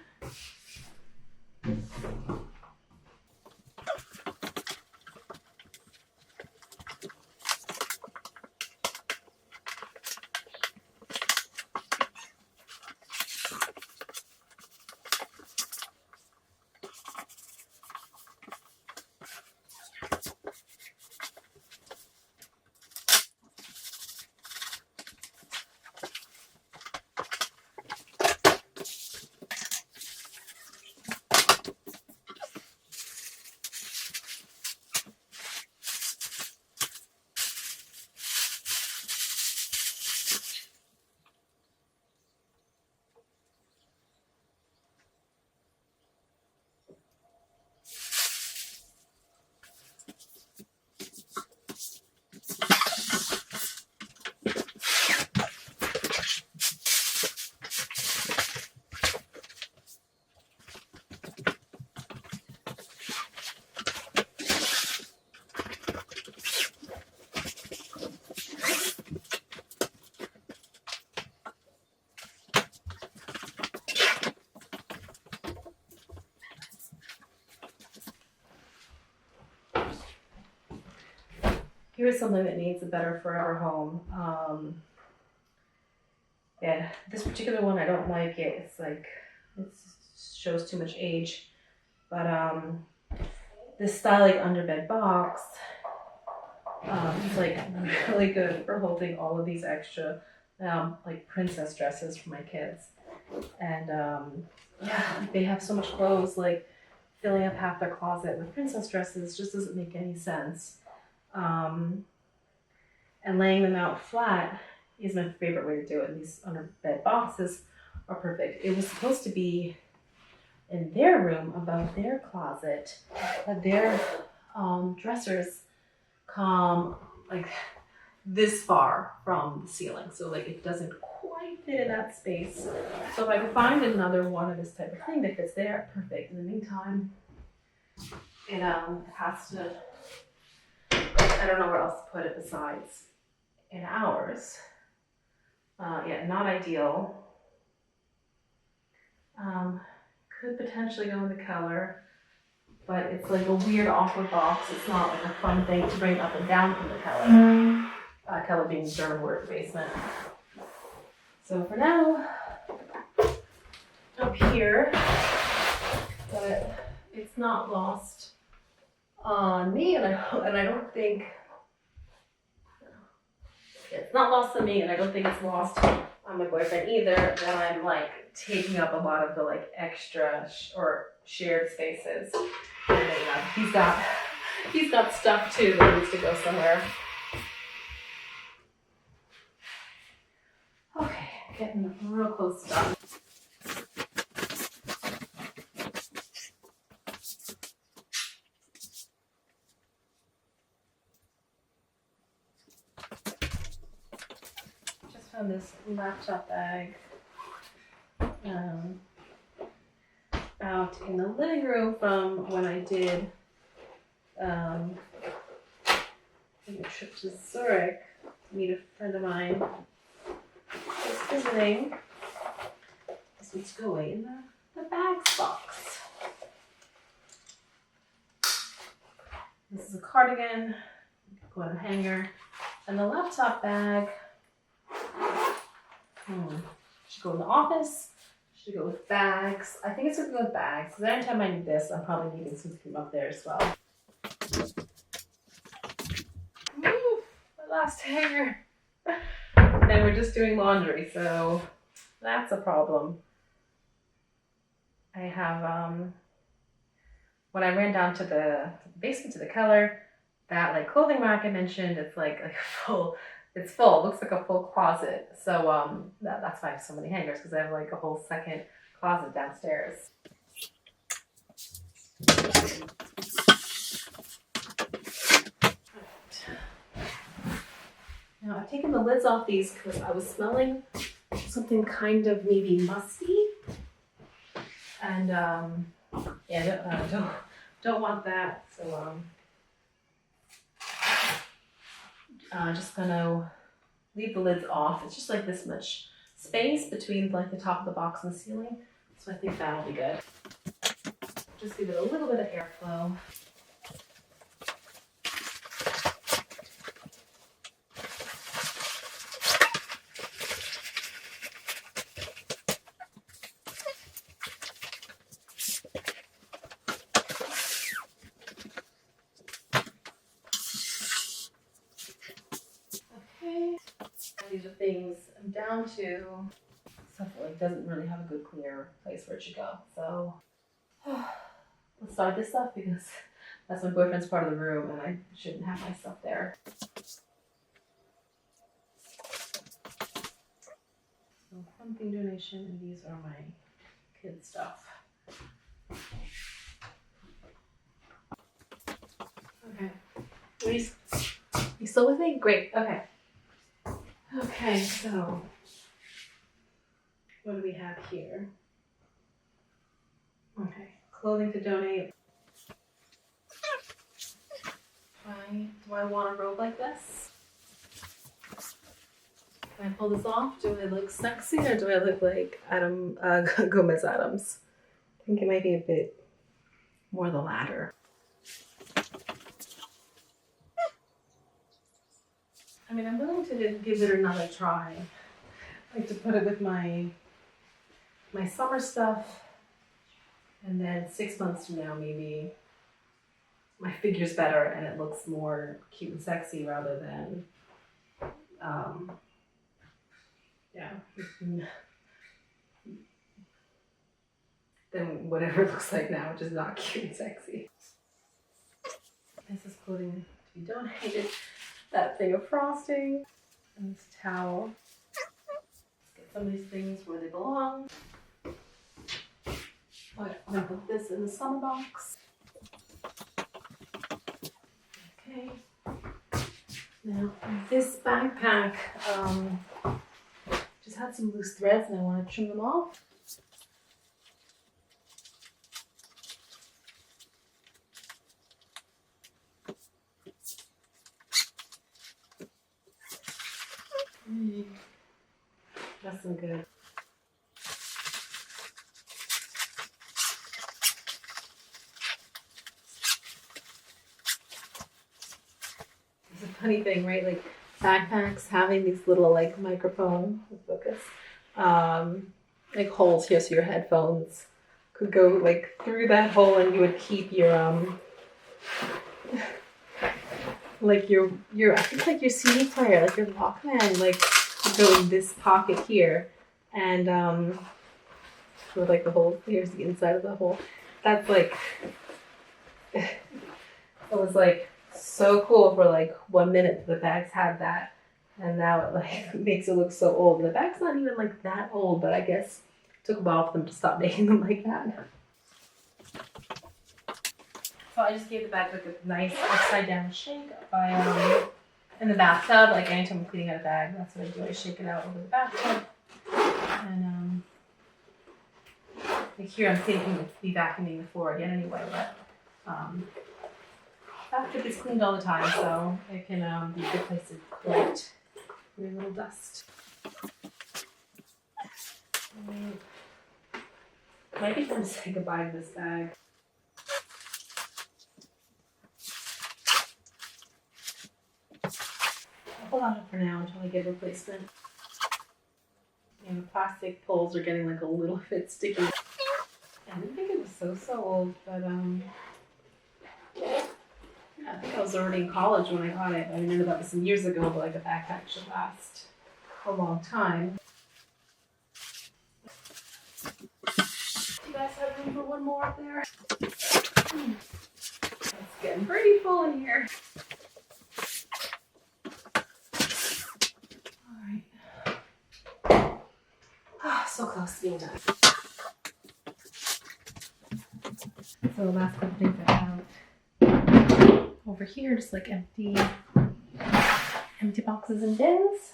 Here's something that needs a better forever home. Yeah, this particular one, I don't like it. It's like, it shows too much age. But this stylic underbed box is like really good for holding all of these extra like princess dresses for my kids. And yeah, they have so much clothes, like filling up half their closet with princess dresses just doesn't make any sense. And laying them out flat is my favorite way to do it. And these underbed boxes are perfect. It was supposed to be in their room above their closet, but their dressers come like this far from the ceiling, so like it doesn't quite fit in that space. So if I could find another one of this type of thing that fits there, perfect. In the meantime, it has to, I don't know where else to put it besides in ours. Yeah, not ideal. Could potentially go in the color, but it's like a weird awkward box. It's not like a fun thing to bring up and down from the color. Color being the German word for basement. So for now, up here, but it's not lost on me, and I don't think it's not lost on me, and I don't think it's lost on my boyfriend either. That I'm like taking up a lot of the like extra or shared spaces. And then, he's got stuff too that needs to go somewhere. Okay, getting real close to done. Just found this laptop bag out in the living room from when I did a trip to Zurich to meet a friend of mine who's visiting. This needs to go away in the bags box. This is a cardigan, go in a hanger, and the laptop bag should go in the office, Should go with bags. I think it's gonna go with bags because anytime I need this, I'm probably needing something up there as well. Woo, my last hanger. And we're just doing laundry, so that's a problem. I have when I ran down to the basement to the cellar, that like clothing rack I mentioned, it's like full. It's full. It looks like a full closet. So that's why I have so many hangers, because I have like a whole second closet downstairs. Now I've taken the lids off these because I was smelling something kind of maybe musty, and yeah, don't want that. So just gonna leave the lids off. It's just like this much space between like the top of the box and the ceiling, so I think that'll be good. Just give it a little bit of airflow. Okay, these are things I'm down to. Stuff that like doesn't really have a good clear place where it should go. So let's start this stuff because that's my boyfriend's part of the room and I shouldn't have my stuff there. So something donation, and these are my kids' stuff. Okay. You still with me? Great. Okay. Okay, so what do we have here? Okay, clothing to donate. Do I want a robe like this? Can I pull this off? Do I look sexy or do I look like Gomez Adams? I think it might be a bit more the latter. I mean, I'm willing to give it another try. I like to put it with my summer stuff, and then 6 months from now, maybe my figure's better and it looks more cute and sexy rather than, than whatever it looks like now, which is not cute and sexy. This is clothing to be donated. That thing of frosting and this towel. Let's get some of these things where they belong. I'm gonna put this in the summer box. Okay. Now this backpack just had some loose threads and I want to trim them off. That's some good. It's a funny thing, right? Like backpacks having these little like microphone focus, like holes here, so your headphones could go like through that hole, and you would keep your like your I think like your CD player, like your Walkman, like would go in this pocket here, and with like the hole. Here's the inside of the hole. That's like it was like so cool for like 1 minute. The bags had that, and now it like makes it look so old. The bag's not even like that old, but I guess it took a while for them to stop making them like that. So I just gave the bag like a nice upside down shake by in the bathtub. Like anytime I'm cleaning out a bag, that's what I do. I shake it out over the bathtub, and like here I'm thinking to be vacuuming the floor again anyway, but bathtub gets cleaned all the time, so it can be a good place to collect your little dust. Might be time to say goodbye to this bag. I'll hold on it for now until I get a replacement. Yeah, and the plastic poles are getting like a little bit sticky. I didn't think it was so old, but yeah, I think I was already in college when I got it. I remember that was some years ago, but like a backpack should last a long time. You guys have room for one more up there? It's getting pretty full in here. Alright. Oh, so close to being done. So the last couple things I have over here, just like empty boxes and bins.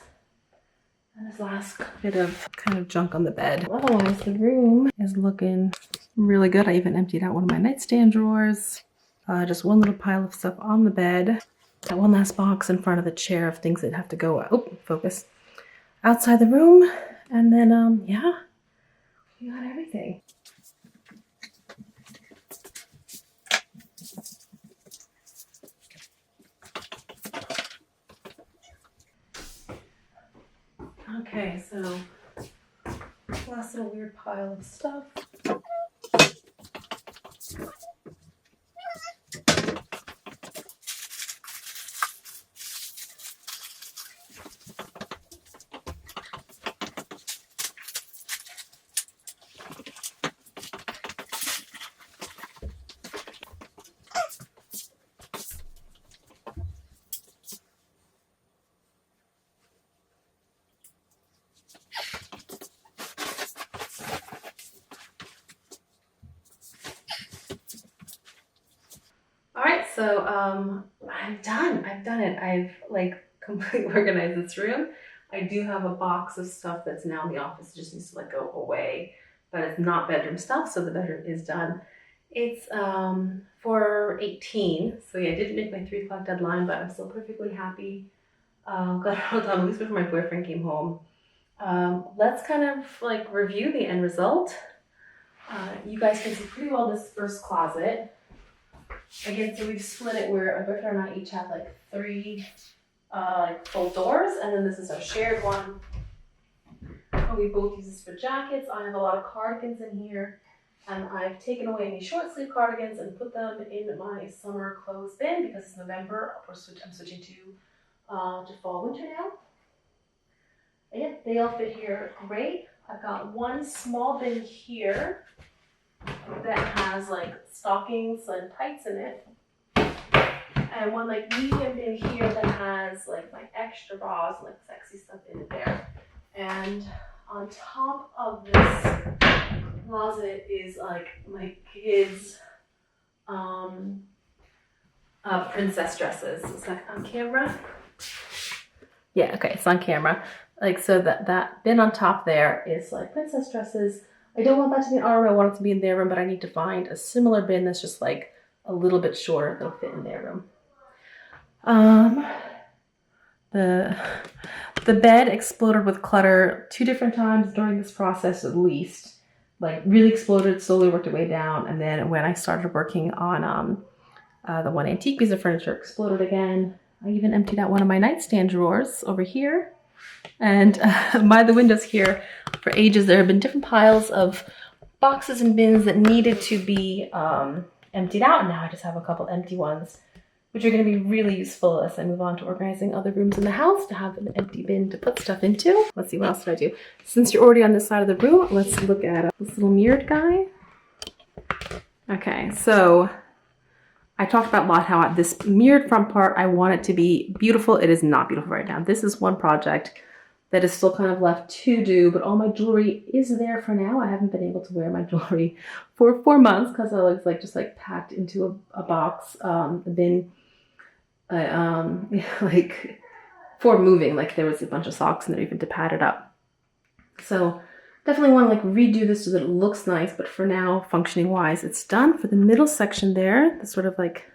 And this last bit of kind of junk on the bed. Otherwise, the room is looking really good. I even emptied out one of my nightstand drawers. Just one little pile of stuff on the bed. Got one last box in front of the chair of things that have to go, oh, focus, outside the room. And then, yeah, we got everything. Okay, so last little weird pile of stuff. Alright, so I'm done. I've done it. I've like completely organized this room. I do have a box of stuff that's now in the office. It just needs to like go away, but it's not bedroom stuff, so the bedroom is done. It's 4:18, so yeah, I didn't make my 3 o'clock deadline, but I'm still perfectly happy. Got it all done, at least before my boyfriend came home. Let's kind of like review the end result. You guys can see pretty well this first closet. Again, so we've split it where my boyfriend and I each have like 3 like full doors, and then this is our shared one. And we both use this for jackets. I have a lot of cardigans in here, and I've taken away any short sleeve cardigans and put them in my summer clothes bin because it's November. I'm switching to fall winter now. And yeah, they all fit here great. I've got one small bin here that has like stockings and tights in it, and one like medium bin here that has like my extra bras and like sexy stuff in it there. And on top of this closet is like my kids' princess dresses. Is that on camera? Yeah, okay, it's on camera. Like, so that bin on top there is like princess dresses. I don't want that to be in our room. I want it to be in their room, but I need to find a similar bin that's just like a little bit shorter that'll fit in their room. The bed exploded with clutter 2 different times during this process, at least. Like really exploded, slowly worked its way down, and then when I started working on the one antique piece of furniture, exploded again. I even emptied out one of my nightstand drawers over here. And by the windows here, for ages, there have been different piles of boxes and bins that needed to be emptied out. And now I just have a couple empty ones, which are going to be really useful as I move on to organizing other rooms in the house, to have an empty bin to put stuff into. Let's see, what else did I do? Since you're already on this side of the room, let's look at this little mirrored guy. Okay, so I talked about a lot how this mirrored front part, I want it to be beautiful. It is not beautiful right now. This is one project that is still kind of left to do, but all my jewelry is there for now. I haven't been able to wear my jewelry for 4 months because I was like just like packed into a box, a bin, like for moving. Like there was a bunch of socks in there even to pad it up. So definitely want to like redo this so that it looks nice, but for now, functioning wise, it's done. For the middle section there, the sort of like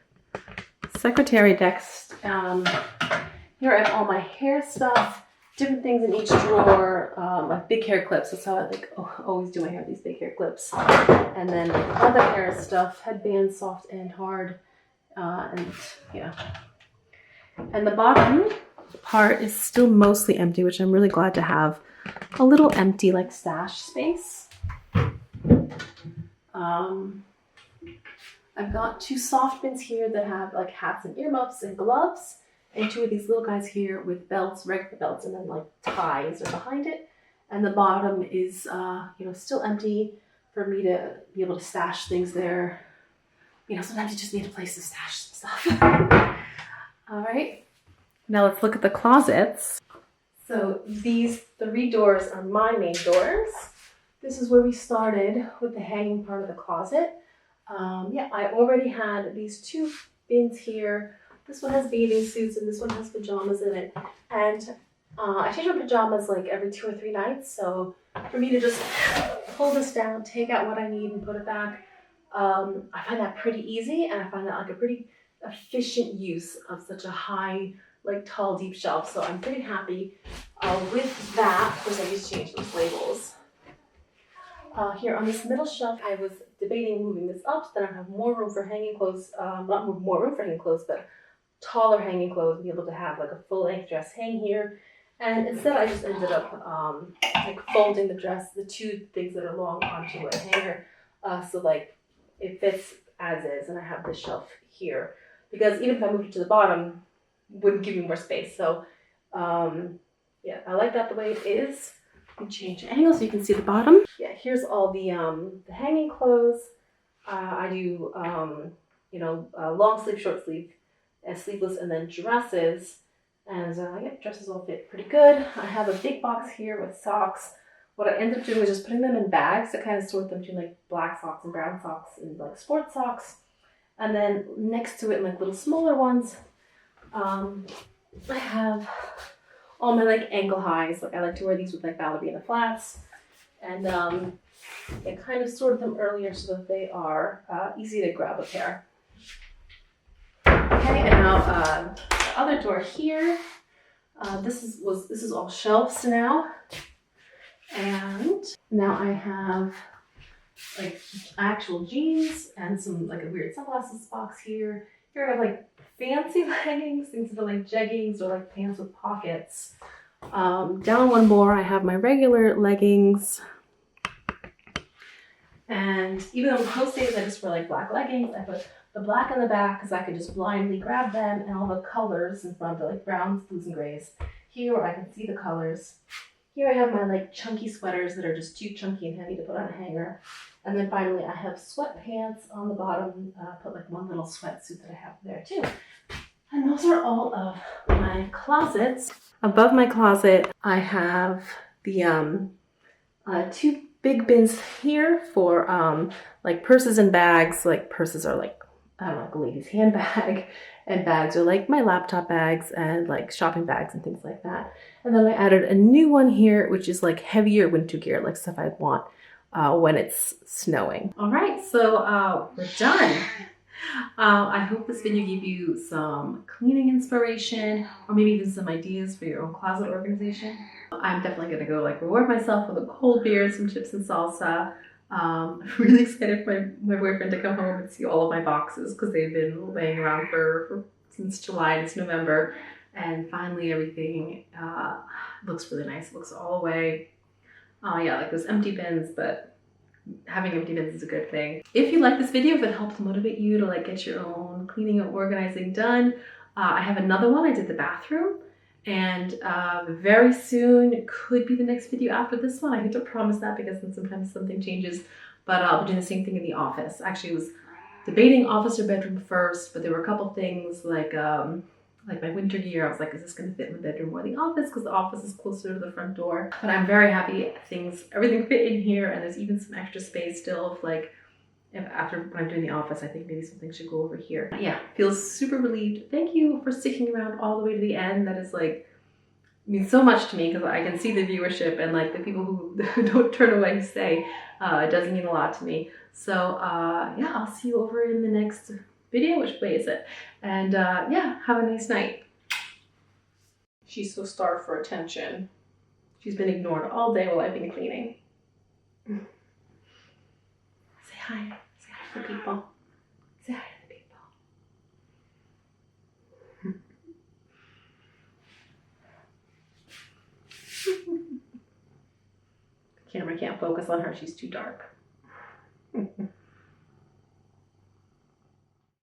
secretary desk, here I have all my hair stuff, different things in each drawer, like big hair clips. That's how I like always do my hair, these big hair clips. And then like other hair stuff, headbands, soft and hard, and yeah. And the bottom part is still mostly empty, which I'm really glad to have. a little empty like stash space. I've got 2 soft bins here that have like hats and earmuffs and gloves, and 2 of these little guys here with belts, regular belts, and then like ties are behind it. And the bottom is, you know, still empty for me to be able to stash things there. You know, sometimes you just need a place to stash some stuff. All right, now let's look at the closets. So these 3 doors are my main doors. This is where we started with the hanging part of the closet. Yeah, I already had these 2 bins here. This one has bathing suits and this one has pajamas in it. And I change my pajamas like every 2 or 3 nights. So for me to just pull this down, take out what I need and put it back, I find that pretty easy. And I find that like a pretty efficient use of such a high, like tall, deep shelf. So I'm pretty happy with that. Of course, I just changed those labels. Here on this middle shelf, I was debating moving this up so that I have more room for hanging clothes, not more room for hanging clothes, but taller hanging clothes, and be able to have like a full length dress hang here. And instead I just ended up like folding the dress, the 2 things that are long onto a hanger, so like it fits as is, and I have this shelf here. Because even if I moved it to the bottom, it wouldn't give me more space. So yeah, I like that the way it is. You can change the angle so you can see the bottom. Yeah, here's all the hanging clothes. I do, you know, long sleeve, short sleeve, sleeveless, and then dresses. And yeah, dresses all fit pretty good. I have a big box here with socks. What I ended up doing was just putting them in bags to kind of sort them between like black socks and brown socks and like sports socks. And then next to it, like little smaller ones, I have all my like ankle highs. Like I like to wear these with like ballerina flats. And I kind of sorted them earlier so that they are easy to grab a pair. Okay, and now the other door here. This is all shelves now, and now I have like actual jeans and some like a weird sunglasses box here. Here I have like fancy leggings, things that are like jeggings or like pants with pockets. Down one more, I have my regular leggings. And even on most days I just wear like black leggings, I put the black in the back because I could just blindly grab them, and all the colors in front are like browns, blues, and grays. Here where I can see the colors. Here I have my like chunky sweaters that are just too chunky and heavy to put on a hanger. And then finally I have sweatpants on the bottom. Put like one little sweatsuit that I have there too. And those are all of my closets. Above my closet I have the 2 big bins here for like purses and bags. Like purses are like, I don't know, like a lady's handbag, and bags are like my laptop bags and like shopping bags and things like that. And then I added a new one here, which is like heavier winter gear, like stuff I'd want when it's snowing. All right, so we're done. I hope this video gave you some cleaning inspiration, or maybe even some ideas for your own closet organization. I'm definitely gonna go like reward myself with a cold beer, some chips and salsa. I'm really excited for my boyfriend to come home and see all of my boxes because they've been laying around since July. It's November, and finally everything looks really nice. It looks all away. Yeah, like those empty bins, but having empty bins is a good thing. If you like this video, if it helps motivate you to like get your own cleaning and organizing done, I have another one. I did the bathroom, and very soon could be the next video after this one. I hate to promise that because then sometimes something changes, but I'll be doing the same thing in the office. Actually, I was debating office or bedroom first, but there were a couple things like my winter gear. I was like, is this going to fit in the bedroom or the office? Because the office is closer to the front door. But I'm very happy everything fit in here, and there's even some extra space still. If like, after when I'm doing the office, I think maybe something should go over here. Yeah, feels super relieved. Thank you for sticking around all the way to the end. That is like, means so much to me because I can see the viewership and like the people who don't turn away stay. It does mean a lot to me. So yeah, I'll see you over in the next video. Which way is it? And yeah, have a nice night. She's so starved for attention. She's been ignored all day while I've been cleaning. Say hi. Say hi to the people. Say hi to the people. camera can't focus on her. She's too dark.